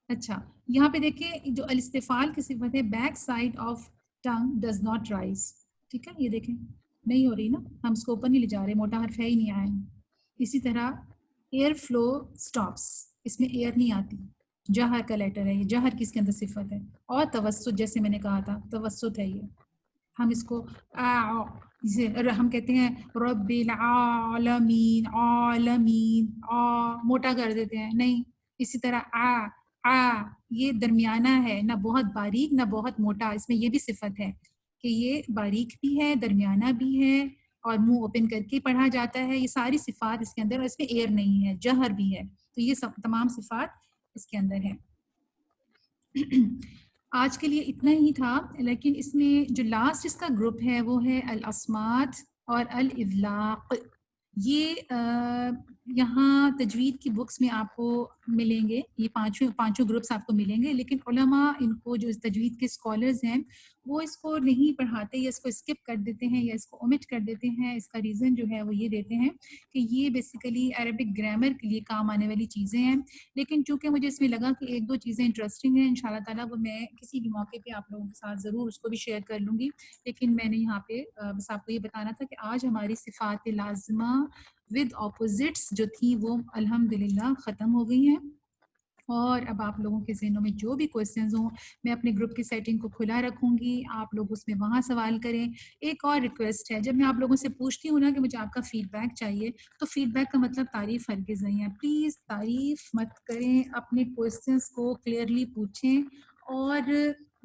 اچھا، یہاں پہ دیکھیں جو الاستفال کی صفت ہے، back side of tongue does not rise. ٹھیک ہے، یہ دیکھیں نہیں ہو رہی نا، ہم اس کو اوپر نہیں لے جا رہے، موٹا حرف ہے ہی نہیں آئے. اسی طرح ایئر فلو سٹاپس، اس میں ایئر نہیں آتی، جہر کا لیٹر ہے یہ، جہر کی اس کے اندر صفت ہے. اور توسط، جیسے میں نے کہا تھا توسط ہے یہ. ہم اس کو ہم کہتے ہیں رب العالمین، عالمین موٹا کر دیتے ہیں، نہیں. اسی طرح یہ درمیانہ ہے، نہ بہت باریک نہ بہت موٹا. اس میں یہ بھی صفت ہے کہ یہ باریک بھی ہے، درمیانہ بھی ہے، اور منہ اوپن کر کے پڑھا جاتا ہے. یہ ساری صفات اس کے اندر، اور اس میں ایئر نہیں ہے، جہر بھی ہے. تو یہ سب تمام صفات اس کے اندر ہے. آج کے لیے اتنا ہی تھا، لیکن اس میں جو لاسٹ اس کا گروپ ہے وہ ہے الاسمات اور الاذلاق. یہ یہاں تجوید کی بکس میں آپ کو ملیں گے، یہ پانچوں گروپس آپ کو ملیں گے، لیکن علماء ان کو جو تجوید کے اسکالرز ہیں وہ اس کو نہیں پڑھاتے، یا اس کو اسکپ کر دیتے ہیں، یا اس کو اومٹ کر دیتے ہیں. اس کا ریزن جو ہے وہ یہ دیتے ہیں کہ یہ بیسیکلی عربک گرامر کے لیے کام آنے والی چیزیں ہیں. لیکن چونکہ مجھے اس میں لگا کہ ایک دو چیزیں انٹرسٹنگ ہیں، انشاءاللہ تعالیٰ وہ میں کسی بھی موقع پہ آپ لوگوں کے ساتھ ضرور اس کو بھی شیئر کر لوں گی. لیکن میں نے یہاں پہ بس آپ کو یہ بتانا تھا کہ آج ہماری صفات لازمہ ود اپوزٹس جو تھی وہ الحمدللہ ختم ہو گئی ہیں. اور اب آپ لوگوں کے ذہنوں میں جو بھی کوئسچنز ہوں، میں اپنے گروپ کی سیٹنگ کو کھلا رکھوں گی، آپ لوگ اس میں وہاں سوال کریں. ایک اور ریکویسٹ ہے، جب میں آپ لوگوں سے پوچھتی ہوں نا کہ مجھے آپ کا فیڈ بیک چاہیے، تو فیڈ بیک کا مطلب تعریف ہرگز نہیں ہے. پلیز تعریف مت کریں، اپنے کوئسچنز کو کلیئرلی پوچھیں، اور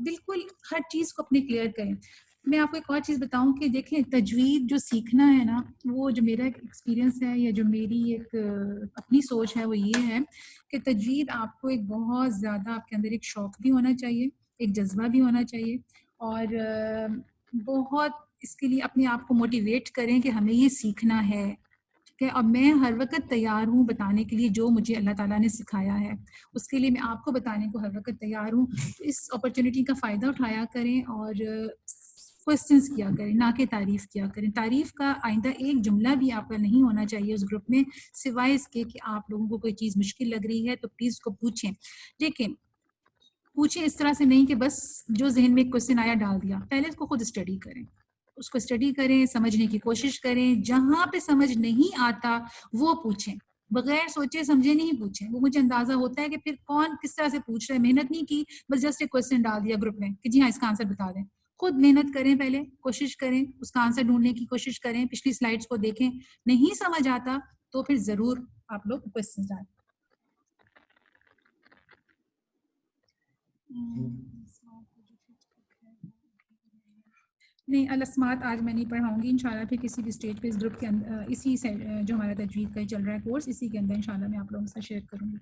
بالکل ہر چیز کو اپنے کلیئر کریں. میں آپ کو ایک اور چیز بتاؤں کہ دیکھیں، تجوید جو سیکھنا ہے نا، وہ جو میرا ایک ایکسپیرینس ہے یا جو میری ایک اپنی سوچ ہے وہ یہ ہے کہ تجوید آپ کو ایک بہت زیادہ آپ کے اندر ایک شوق بھی ہونا چاہیے، ایک جذبہ بھی ہونا چاہیے، اور بہت اس کے لیے اپنے آپ کو موٹیویٹ کریں کہ ہمیں یہ سیکھنا ہے. کہ اب میں ہر وقت تیار ہوں بتانے کے لیے جو مجھے اللہ تعالیٰ نے سکھایا ہے، اس کے لیے میں آپ کو بتانے کو ہر وقت تیار ہوں. اس اپرچونٹی کا فائدہ اٹھایا کریں اور کوئسچنس کیا کریں، نہ کہ تعریف کیا کریں. تعریف کا آئندہ ایک جملہ بھی آپ کا نہیں ہونا چاہیے اس گروپ میں، سوائے اس کے کہ آپ لوگوں کو کوئی چیز مشکل لگ رہی ہے تو پلیز اس کو پوچھیں. لیکن پوچھیں اس طرح سے نہیں کہ بس جو ذہن میں ایک کوئسچن آیا ڈال دیا. پہلے اس کو خود اسٹڈی کریں، اس کو اسٹڈی کریں، سمجھنے کی کوشش کریں. جہاں پہ سمجھ نہیں آتا وہ پوچھیں، بغیر سوچے سمجھے نہیں پوچھیں. وہ مجھے اندازہ ہوتا ہے کہ پھر کون کس طرح سے پوچھ رہا ہے. محنت نہیں کی، بس جسٹ ایک کوئسچن ڈال دیا گروپ میں کہ جی ہاں اس کا آنسر بتا دیں. خود محنت کریں، پہلے کوشش کریں، اس کا آنسر ڈھونڈنے کی کوشش کریں، پچھلی سلائیڈس کو دیکھیں. نہیں سمجھ آتا تو پھر ضرور آپ لوگ کوئسچن ڈالیں. نہیں، الاسمات آج میں نہیں پڑھاؤں گی، انشاءاللہ پھر کسی بھی اسٹیج پہ اس گروپ کے اندر اسی جو ہمارا تجوید کا چل رہا ہے کورس، اسی کے اندر انشاءاللہ میں آپ لوگوں سے شیئر کروں گی.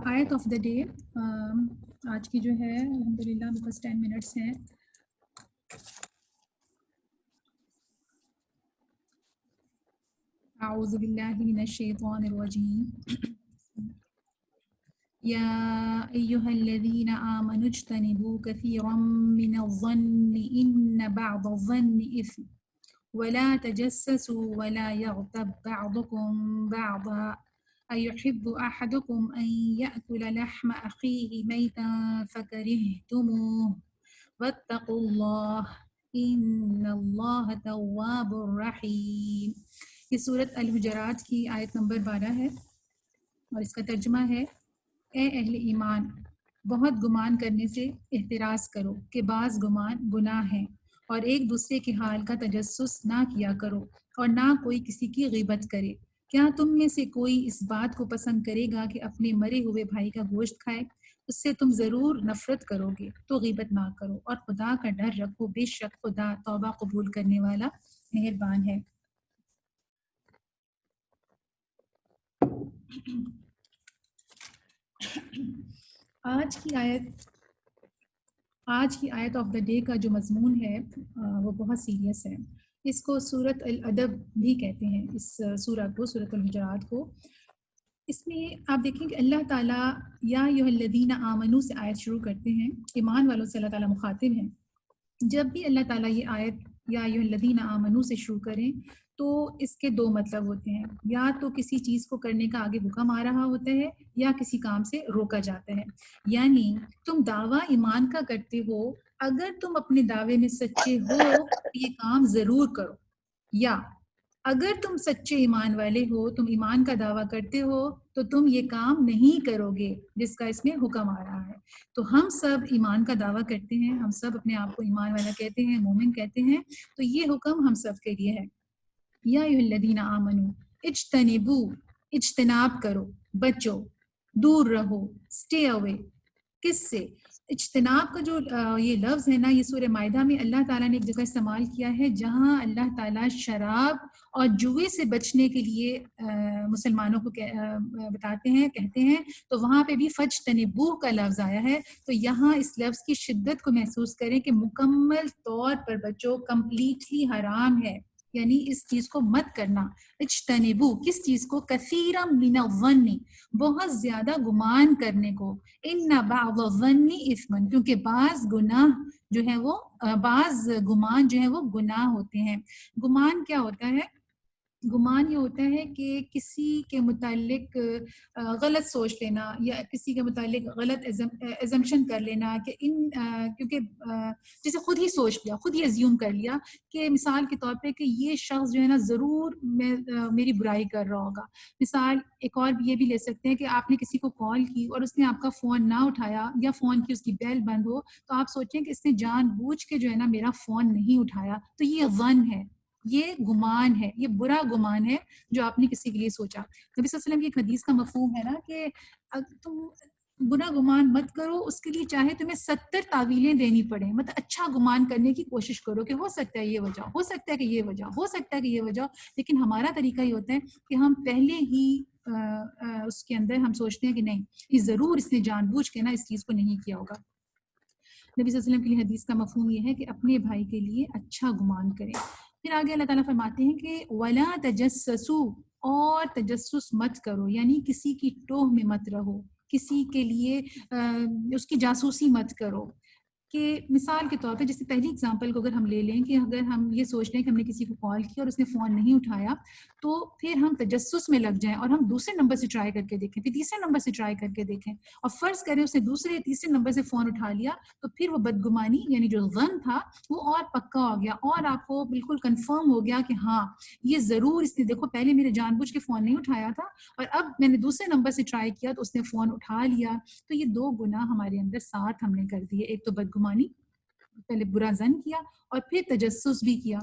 آیت آف دا ڈے آج کی جو ہے الحمدللہ بس 10 منٹس ہیں. اعوذ باللہ من الشیطان الرجیم. یا ایہا الذین آمنوا اجتنبوا کثیرا من الظن ان بعض الظن اثم ولا تجسسوا ولا يغتب بعضكم بعضا أيحب أحدكم أن يأكل لحم أخيه ميتا فكرهتموه واتقوا الله إن الله تواب رحيم. یہ سورۃ الحجرات کی آیت نمبر 12 ہے، اور اس کا ترجمہ ہے: اے اہل ایمان، بہت گمان کرنے سے احتراز کرو کہ بعض گمان گناہ ہے، اور ایک دوسرے کے حال کا تجسس نہ کیا کرو، اور نہ کوئی کسی کی غیبت کرے. کیا تم میں سے کوئی اس بات کو پسند کرے گا کہ اپنے مرے ہوئے بھائی کا گوشت کھائے؟ اس سے تم ضرور نفرت کرو گے، تو غیبت نہ کرو، اور خدا کا ڈر رکھو، بے شک خدا توبہ قبول کرنے والا مہربان ہے. آج کی آیت آف دا ڈے کا جو مضمون ہے وہ بہت سیریس ہے. اس کو سورۃ الادب بھی کہتے ہیں، اس سورہ کو، سورۃ الحجرات کو. اس میں آپ دیکھیں کہ اللہ تعالیٰ یا ایھا الذین آمنوا سے آیت شروع کرتے ہیں، ایمان والوں سے اللہ تعالیٰ مخاطب ہیں. جب بھی اللہ تعالیٰ یہ آیت یا ایھا الذین آمنوا سے شروع کریں تو اس کے دو مطلب ہوتے ہیں، یا تو کسی چیز کو کرنے کا آگے حکم آ رہا ہوتا ہے یا کسی کام سے روکا جاتا ہے. یعنی تم دعویٰ ایمان کا کرتے ہو، اگر تم اپنے دعوے میں سچے ہو تو یہ کام ضرور کرو، یا اگر تم سچے ایمان والے ہو، تم ایمان کا دعویٰ کرتے ہو تو تم یہ کام نہیں کرو گے جس کا اس میں حکم آ رہا ہے. تو ہم سب ایمان کا دعویٰ کرتے ہیں، ہم سب اپنے آپ کو ایمان والا کہتے ہیں، مومن کہتے ہیں، تو یہ حکم ہم سب کے لیے ہے. یا ایھا الذین آمنوا اجتنبوا، اجتناب کرو، بچو، دور رہو، اسٹے اوے. کس سے؟ اجتناب کا جو یہ لفظ ہے نا، یہ سورہ مائدہ میں اللہ تعالیٰ نے ایک جگہ استعمال کیا ہے جہاں اللہ تعالیٰ شراب اور جوئے سے بچنے کے لیے مسلمانوں کو بتاتے ہیں، کہتے ہیں، تو وہاں پہ بھی فجتنبوہ کا لفظ آیا ہے. تو یہاں اس لفظ کی شدت کو محسوس کریں کہ مکمل طور پر بچو، کمپلیٹلی حرام ہے، یعنی اس چیز کو مت کرنا. اجتنبو کس چیز کو؟ کثیرا من الظن، بہت زیادہ گمان کرنے کو. ان بعض الظن اثم، کیونکہ بعض گناہ جو ہے وہ بعض گمان جو ہے وہ گناہ ہوتے ہیں. گمان کیا ہوتا ہے؟ گمان یہ ہوتا ہے کہ کسی کے متعلق غلط سوچ لینا یا کسی کے متعلق غلط ایزمپشن کر لینا کہ کیونکہ جیسے خود ہی سوچ لیا، خود ہی ایزیوم کر لیا کہ مثال کے طور پہ کہ یہ شخص جو ہے نا ضرور میری برائی کر رہا ہوگا. مثال ایک اور یہ بھی لے سکتے ہیں کہ آپ نے کسی کو کال کی اور اس نے آپ کا فون نہ اٹھایا یا فون کی اس کی بیل بند ہو، تو آپ سوچیں کہ اس نے جان بوجھ کے جو ہے نا میرا فون نہیں اٹھایا، تو یہ ظن ہے، یہ گمان ہے، یہ برا گمان ہے جو آپ نے کسی کے لیے سوچا. نبی صلی اللہ علیہ وسلم کی ایک حدیث کا مفہوم ہے نا کہ تم برا گمان مت کرو، اس کے لیے چاہے تمہیں 70 تعویلیں دینی پڑیں، مطلب اچھا گمان کرنے کی کوشش کرو کہ ہو سکتا ہے یہ وجہ، ہو سکتا ہے کہ یہ وجہ، ہو سکتا ہے کہ یہ وجہ. لیکن ہمارا طریقہ یہ ہوتا ہے کہ ہم پہلے ہی اس کے اندر ہم سوچتے ہیں کہ نہیں، یہ ضرور اس نے جان بوجھ کے نا اس چیز کو نہیں کیا ہوگا. نبی صلی اللہ علیہ وسلم کے لیے حدیث کا مفہوم یہ ہے کہ اپنے بھائی کے لیے اچھا گمان کریں. پھر آگے اللہ تعالیٰ فرماتے ہیں کہ وَلَا تَجَسَّسُوا، اور تجسس مت کرو، یعنی کسی کی ٹوہ میں مت رہو، کسی کے لیے اس کی جاسوسی مت کرو. کہ مثال کے طور پہ جیسے پہلی اگزامپل کو اگر ہم لے لیں کہ اگر ہم یہ سوچ لیں کہ ہم نے کسی کو کال کیا اور اس نے فون نہیں اٹھایا، تو پھر ہم تجسس میں لگ جائیں اور ہم دوسرے نمبر سے ٹرائی کر کے دیکھیں، پھر تیسرے نمبر سے ٹرائی کر کے دیکھیں، اور فرض کریں اس نے دوسرے تیسرے نمبر سے فون اٹھا لیا، تو پھر وہ بدگمانی یعنی جو ظن تھا وہ اور پکا ہو گیا اور آپ کو بالکل کنفرم ہو گیا کہ ہاں یہ ضرور اس نے، دیکھو پہلے میرے جان بوجھ کے فون نہیں اٹھایا تھا اور اب میں نے دوسرے نمبر سے ٹرائی کیا تو اس نے فون اٹھا لیا. تو یہ دو گناہ ہمارے اندر ساتھ ہم نے کر دیے، ایک تو بدگمانی، پہلے برا ظن کیا، اور پھر تجسس بھی کیا.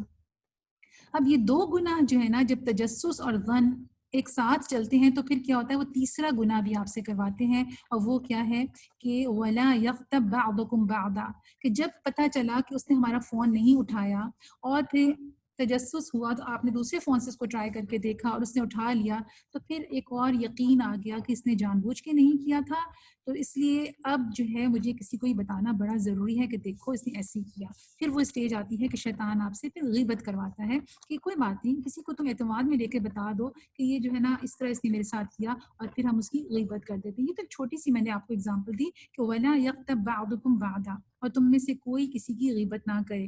اب یہ دو گناہ جو ہے نا، جب تجسس اور ظن ایک ساتھ چلتے ہیں تو پھر کیا ہوتا ہے، وہ تیسرا گناہ بھی آپ سے کرواتے ہیں، اور وہ کیا ہے کہ وَلَا يَغْتَبْ بَعْضُكُمْ بَعْضًا، کہ جب پتہ چلا کہ اس نے ہمارا فون نہیں اٹھایا اور پھر تجسس ہوا تو آپ نے دوسرے فون سے اس کو ٹرائی کر کے دیکھا اور اس نے اٹھا لیا، تو پھر ایک اور یقین آ گیا کہ اس نے جان بوجھ کے نہیں کیا تھا، تو اس لیے اب جو ہے مجھے کسی کو یہ بتانا بڑا ضروری ہے کہ دیکھو اس نے ایسے ہی کیا. پھر وہ اسٹیج آتی ہے کہ شیطان آپ سے پھر غیبت کرواتا ہے کہ کوئی بات نہیں، کسی کو تم اعتماد میں لے کے بتا دو کہ یہ جو ہے نا اس طرح اس نے میرے ساتھ کیا، اور پھر ہم اس کی غیبت کر دیتے ہیں. یہ تو چھوٹی سی میں نے آپ کو اگزامپل دی کہ وَلَا يَغْتَبْ بَعْضُكُمْ بَعْضًا، اور تم میں سے کوئی کسی کی غیبت نہ کرے.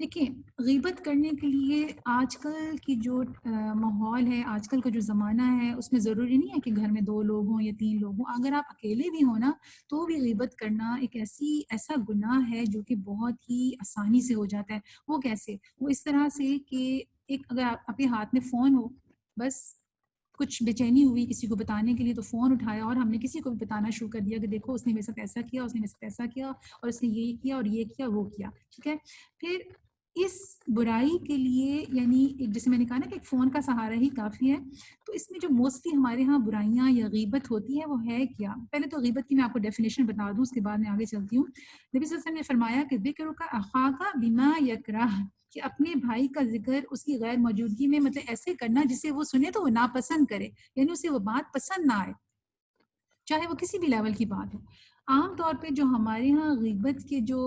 دیکھیں، غیبت کرنے کے لیے آج کل کی جو ماحول ہے، آج کل کا جو زمانہ ہے، اس میں ضروری نہیں ہے کہ گھر میں 2 لوگ ہوں یا 3 لوگ ہوں. اگر آپ اکیلے بھی ہوں نا تو بھی غیبت کرنا ایک ایسا گناہ ہے جو کہ بہت ہی آسانی سے ہو جاتا ہے. وہ کیسے؟ وہ اس طرح سے کہ ایک اگر آپ کے ہاتھ میں فون ہو، بس کچھ بے چینی ہوئی کسی کو بتانے کے لیے تو فون اٹھایا اور ہم نے کسی کو بھی بتانا شروع کر دیا کہ دیکھو اس نے میرے ساتھ ایسا کیا، اس نے میرے ساتھ ایسا کیا، اور اس نے یہ کیا اور یہ کیا وہ کیا. ٹھیک ہے، پھر اس برائی کے لیے یعنی جیسے میں نے کہا نا کہ ایک فون کا سہارا ہی کافی ہے. تو اس میں جو موسٹلی ہمارے ہاں برائیاں یا غیبت ہوتی ہے وہ ہے کیا؟ پہلے تو غیبت کی میں آپ کو ڈیفینیشن بتا دوں، اس کے بعد میں آگے چلتی ہوں. نبی صلی اللہ علیہ وسلم نے فرمایا کہ ذکرک اخاک بما یکرہ، کہ اپنے بھائی کا ذکر اس کی غیر موجودگی میں مطلب ایسے کرنا جسے وہ سنے تو وہ ناپسند کرے، یعنی اسے وہ بات پسند نہ آئے، چاہے وہ کسی بھی لیول کی بات ہو. عام طور پہ جو ہمارے ہاں غیبت کے جو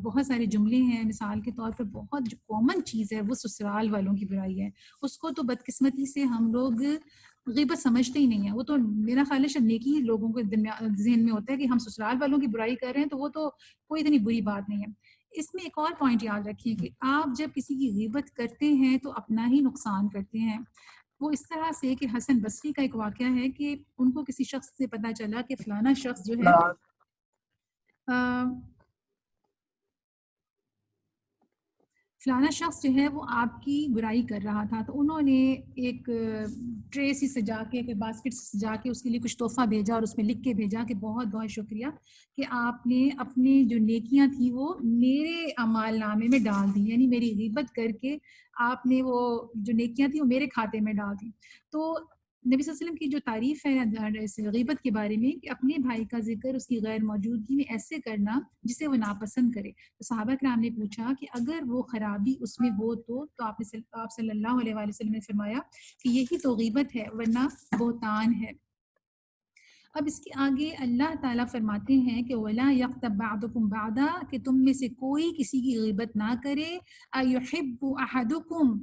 بہت سارے جملے ہیں، مثال کے طور پر بہت جو کامن چیز ہے وہ سسرال والوں کی برائی ہے. اس کو تو بدقسمتی سے ہم لوگ غیبت سمجھتے ہی نہیں ہیں. وہ تو میرا خیال ہے شاید نیکی ہی لوگوں کے ذہن میں ہوتا ہے کہ ہم سسرال والوں کی برائی کر رہے ہیں تو وہ تو کوئی اتنی بری بات نہیں ہے. اس میں ایک اور پوائنٹ یاد رکھیے کہ آپ جب کسی کی غیبت کرتے ہیں تو اپنا ہی نقصان کرتے ہیں. وہ اس طرح سے کہ حسن بصری کا ایک واقعہ ہے کہ ان کو کسی شخص سے پتہ چلا کہ فلانا شخص جو ہے فلانا شخص جو ہے وہ آپ کی برائی کر رہا تھا. تو انہوں نے ایک ٹرے سی سجا کے، ایک باسکٹ سے سجا کے اس کے لیے کچھ تحفہ بھیجا اور اس میں لکھ کے بھیجا کہ بہت بہت شکریہ کہ آپ نے اپنی جو نیکیاں تھیں وہ میرے اعمال نامے میں ڈال دی، یعنی میری غیبت کر کے آپ نے وہ جو نیکیاں تھیں وہ میرے کھاتے میں ڈال دی. تو نبی صلی اللہ علیہ وسلم کی جو تعریف ہے اس غیبت کے بارے میں کہ اپنے بھائی کا ذکر اس کی غیر موجودگی میں ایسے کرنا جسے وہ ناپسند کرے. تو صحابہ کرام نے پوچھا کہ اگر وہ خرابی اس میں ہو تو آپ صلی اللہ علیہ وآلہ وسلم نے فرمایا کہ یہی تو غیبت ہے ورنہ بہتان ہے. اب اس کے آگے اللہ تعالیٰ فرماتے ہیں کہ وَلَا يَغْتَبْ بَعْضُكُمْ بَعْضًا کہ تم میں سے کوئی کسی کی غیبت نہ کرے. أَيُحِبُّ أَحَدُكُمْ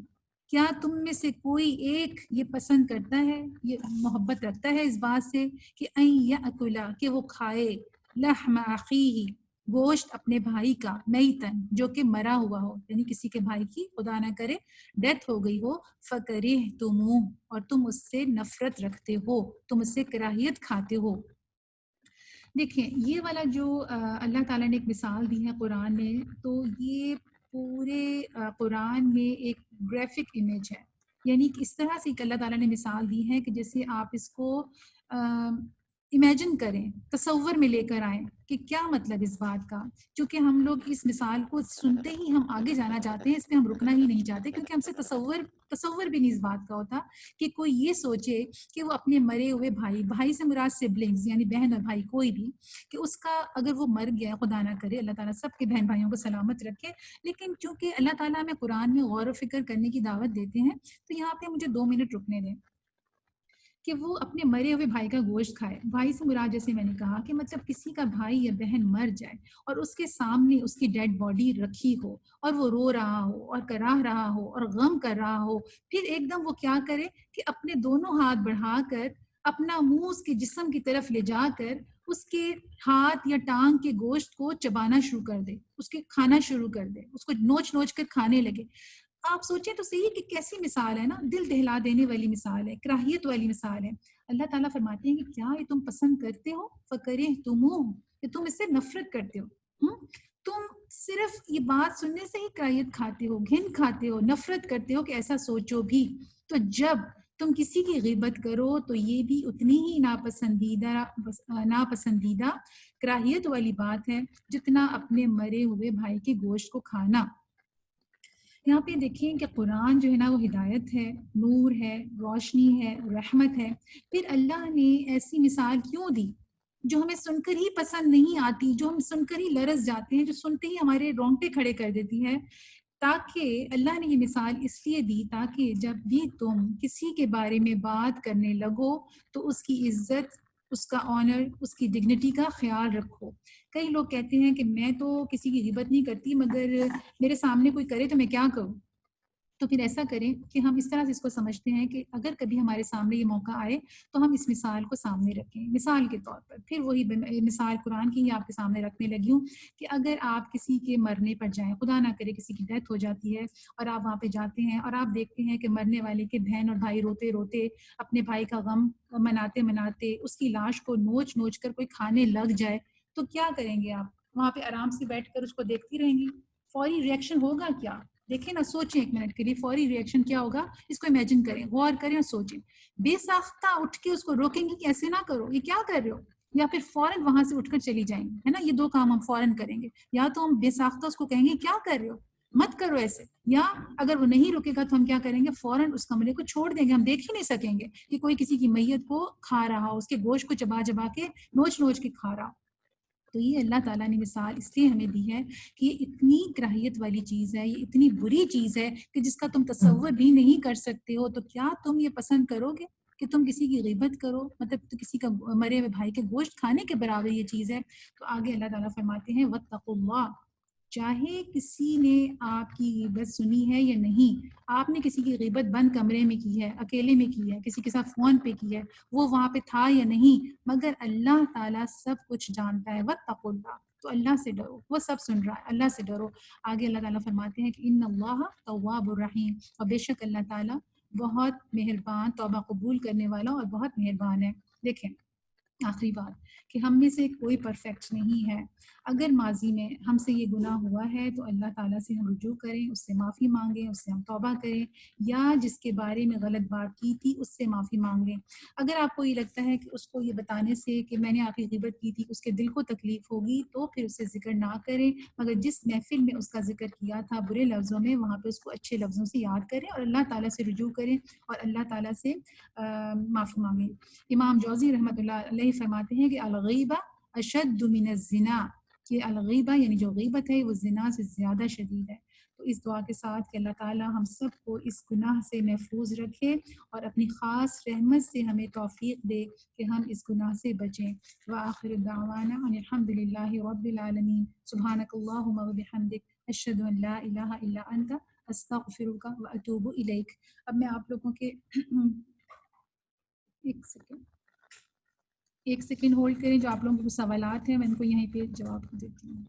کیا تم میں سے کوئی ایک یہ پسند کرتا ہے، یہ محبت رکھتا ہے اس بات سے کہ أَن يَأْكُلَ کہ وہ کھائے لحم أَخِيهِ گوشت اپنے بھائی کا میتن جو کہ مرا ہوا ہو، یعنی کسی کے بھائی کی خدا نہ کرے ڈیتھ ہو گئی ہو، فَكَرِهْتُمُوهُ اور تم اس سے نفرت رکھتے ہو، تم اس سے کراہیت کھاتے ہو. دیکھیں یہ والا جو اللہ تعالیٰ نے ایک مثال دی ہے قرآن میں، تو یہ پورے قرآن میں ایک گرافک امیج ہے، یعنی کہ اس طرح سے ایک اللہ تعالیٰ نے مثال دی ہے کہ جیسے آپ اس کو امیجن کریں، تصور میں لے کر آئیں کہ کیا مطلب اس بات کا. چونکہ ہم لوگ اس مثال کو سنتے ہی ہم آگے جانا چاہتے ہیں، اس پہ ہم رکنا ہی نہیں چاہتے، کیونکہ ہم سے تصور بھی نہیں اس بات کا ہوتا کہ کوئی یہ سوچے کہ وہ اپنے مرے ہوئے بھائی سے مراد سبلنگز یعنی بہن اور بھائی کوئی بھی، کہ اس کا اگر وہ مر گیا خدا نہ کرے، اللہ تعالیٰ سب کے بہن بھائیوں کو سلامت رکھے، لیکن چونکہ اللہ تعالیٰ ہمیں قرآن میں غور و فکر کرنے کی دعوت دیتے ہیں تو یہاں پہ مجھے 2 منٹ رکنے دیں کہ وہ اپنے مرے ہوئے بھائی کا گوشت کھائے. بھائی سے مراد جیسے میں نے کہا کہ مطلب کسی کا بھائی یا بہن مر جائے اور اس کے سامنے اس کی ڈیڈ باڈی رکھی ہو اور وہ رو رہا ہو اور کراہ رہا ہو اور غم کر رہا ہو، پھر ایک دم وہ کیا کرے کہ اپنے دونوں ہاتھ بڑھا کر اپنا منہ اس کے جسم کی طرف لے جا کر اس کے ہاتھ یا ٹانگ کے گوشت کو چبانا شروع کر دے، اس کے کھانا شروع کر دے، اس کو نوچ نوچ کر کھانے لگے. آپ سوچیں تو صحیح کہ کیسی مثال ہے نا، دل دہلا دینے والی مثال ہے، کراہیت والی مثال ہے. اللہ تعالیٰ فرماتے ہیں کہ کیا یہ تم پسند کرتے ہو، فَكَرِهْتُمُوهُ کہ تم اس سے نفرت کرتے ہو. تم صرف یہ بات سننے سے ہی کراہیت کھاتے ہو، گھن کھاتے ہو، نفرت کرتے ہو کہ ایسا سوچو بھی. تو جب تم کسی کی غیبت کرو تو یہ بھی اتنی ہی ناپسندیدہ کراہیت والی بات ہے جتنا اپنے مرے ہوئے بھائی کے گوشت کو کھانا. یہاں پہ دیکھیں کہ قرآن جو ہے نا وہ ہدایت ہے، نور ہے، روشنی ہے، رحمت ہے. پھر اللہ نے ایسی مثال کیوں دی جو ہمیں سن کر ہی پسند نہیں آتی، جو ہم سن کر ہی لرز جاتے ہیں، جو سنتے ہی ہمارے رونگٹے کھڑے کر دیتی ہے. تاکہ اللہ نے یہ مثال اس لیے دی تاکہ جب بھی تم کسی کے بارے میں بات کرنے لگو تو اس کی عزت، اس کا آنر، اس کی ڈگنیٹی کا خیال رکھو. کئی لوگ کہتے ہیں کہ میں تو کسی کی غیبت نہیں کرتی مگر میرے سامنے کوئی کرے تو میں کیا کروں. تو پھر ایسا کریں کہ ہم اس طرح سے اس کو سمجھتے ہیں کہ اگر کبھی ہمارے سامنے یہ موقع آئے تو ہم اس مثال کو سامنے رکھیں مثال کے طور پر. پھر وہی مثال قرآن کی ہی آپ کے سامنے رکھنے لگی ہوں کہ اگر آپ کسی کے مرنے پر جائیں، خدا نہ کرے کسی کی ڈیتھ ہو جاتی ہے اور آپ وہاں پہ جاتے ہیں اور آپ دیکھتے ہیں کہ مرنے والے کے بہن اور بھائی روتے روتے اپنے بھائی کا غم مناتے مناتے اس کی لاش کو نوچ نوچ کر کوئی کھانے لگ جائے، تو کیا کریں گے آپ؟ وہاں پہ آرام سے بیٹھ کر اس کو دیکھتی رہیں گی؟ فوری ریئیکشن ہوگا کیا؟ دیکھیں نا، سوچیں 1 منٹ کے لیے فوری ریئیکشن کیا ہوگا، اس کو امیجن کریں، غور کریں اور سوچیں. بے ساختہ اٹھ کے اس کو روکیں گی کہ ایسے نہ کرو، یہ کیا کر رہے ہو، یا پھر فوراً وہاں سے اٹھ کر چلی جائیں گی، ہے نا؟ یہ 2 کام ہم فوراً کریں گے. یا تو ہم بے ساختہ اس کو کہیں گے کیا کر رہے ہو، مت کرو ایسے، یا اگر وہ نہیں رکے گا تو ہم کیا کریں گے، فوراً اس کمرے کو چھوڑ دیں گے. ہم دیکھ ہی نہیں سکیں گے کہ کوئی کسی کی میت کو کھا رہا ہو، اس کے گوشت کو چبا چبا کے نوچ نوچ کے کھا رہا ہو. تو یہ اللہ تعالیٰ نے مثال اس لیے ہمیں دی ہے کہ یہ اتنی کراہیت والی چیز ہے، یہ اتنی بری چیز ہے کہ جس کا تم تصور بھی نہیں کر سکتے ہو. تو کیا تم یہ پسند کرو گے کہ تم کسی کی غیبت کرو، مطلب تو کسی کا مرے ہوئے بھائی کے گوشت کھانے کے برابر یہ چیز ہے. تو آگے اللہ تعالیٰ فرماتے ہیں وَاتَّقُوا اللَّهَ چاہے کسی نے آپ کی غیبت سنی ہے یا نہیں، آپ نے کسی کی غیبت بند کمرے میں کی ہے، اکیلے میں کی ہے، کسی کے ساتھ فون پہ کی ہے، وہ وہاں پہ تھا یا نہیں، مگر اللہ تعالیٰ سب کچھ جانتا ہے. واتقوا اللہ تو اللہ سے ڈرو، وہ سب سن رہا ہے، اللہ سے ڈرو۔ آگے اللہ تعالیٰ فرماتے ہیں کہ ان اللہ تواب الرحیم، اور بے شک اللہ تعالیٰ بہت مہربان، توبہ قبول کرنے والا اور بہت مہربان ہے۔ دیکھیں آخری بات کہ ہم میں سے کوئی پرفیکٹ نہیں ہے۔ اگر ماضی میں ہم سے یہ گناہ ہوا ہے تو اللہ تعالیٰ سے ہم رجوع کریں، اس سے معافی مانگیں، اس سے ہم توبہ کریں، یا جس کے بارے میں غلط بات کی تھی اس سے معافی مانگیں۔ اگر آپ کو یہ لگتا ہے کہ اس کو یہ بتانے سے کہ میں نے آپ کی غیبت کی تھی اس کے دل کو تکلیف ہوگی تو پھر اسے ذکر نہ کریں، مگر جس محفل میں اس کا ذکر کیا تھا برے لفظوں میں، وہاں پہ اس کو اچھے لفظوں سے یاد کریں اور اللہ تعالیٰ سے رجوع کریں اور اللہ تعالیٰ سے معافی مانگیں۔ امام جوزی رحمۃ اللہ علیہ فرماتے ہیں کہ الغیبہ اشد من الزنا، کہ الغیبہ یعنی جو غیبت ہے وہ زنا سے زیادہ شدید ہے۔ تو اس دعا کے ساتھ کہ اللہ تعالیٰ ہم سب کو اس گناہ سے محفوظ رکھے اور اپنی خاص رحمت سے ہمیں توفیق دے کہ ہم اس گناہ سے بچیں۔ وآخر دعوانا ان الحمد للہ رب العالمین، سبحانک اللہم و بحمدک، اشہد ان لا الہ الا انت، استغفرک و اتوب الیک۔ اب میں آپ لوگوں کے ایک سیکنڈ ہولڈ کریں، جو آپ لوگوں کے سوالات ہیں میں ان کو یہیں پہ جواب دیتی ہوں۔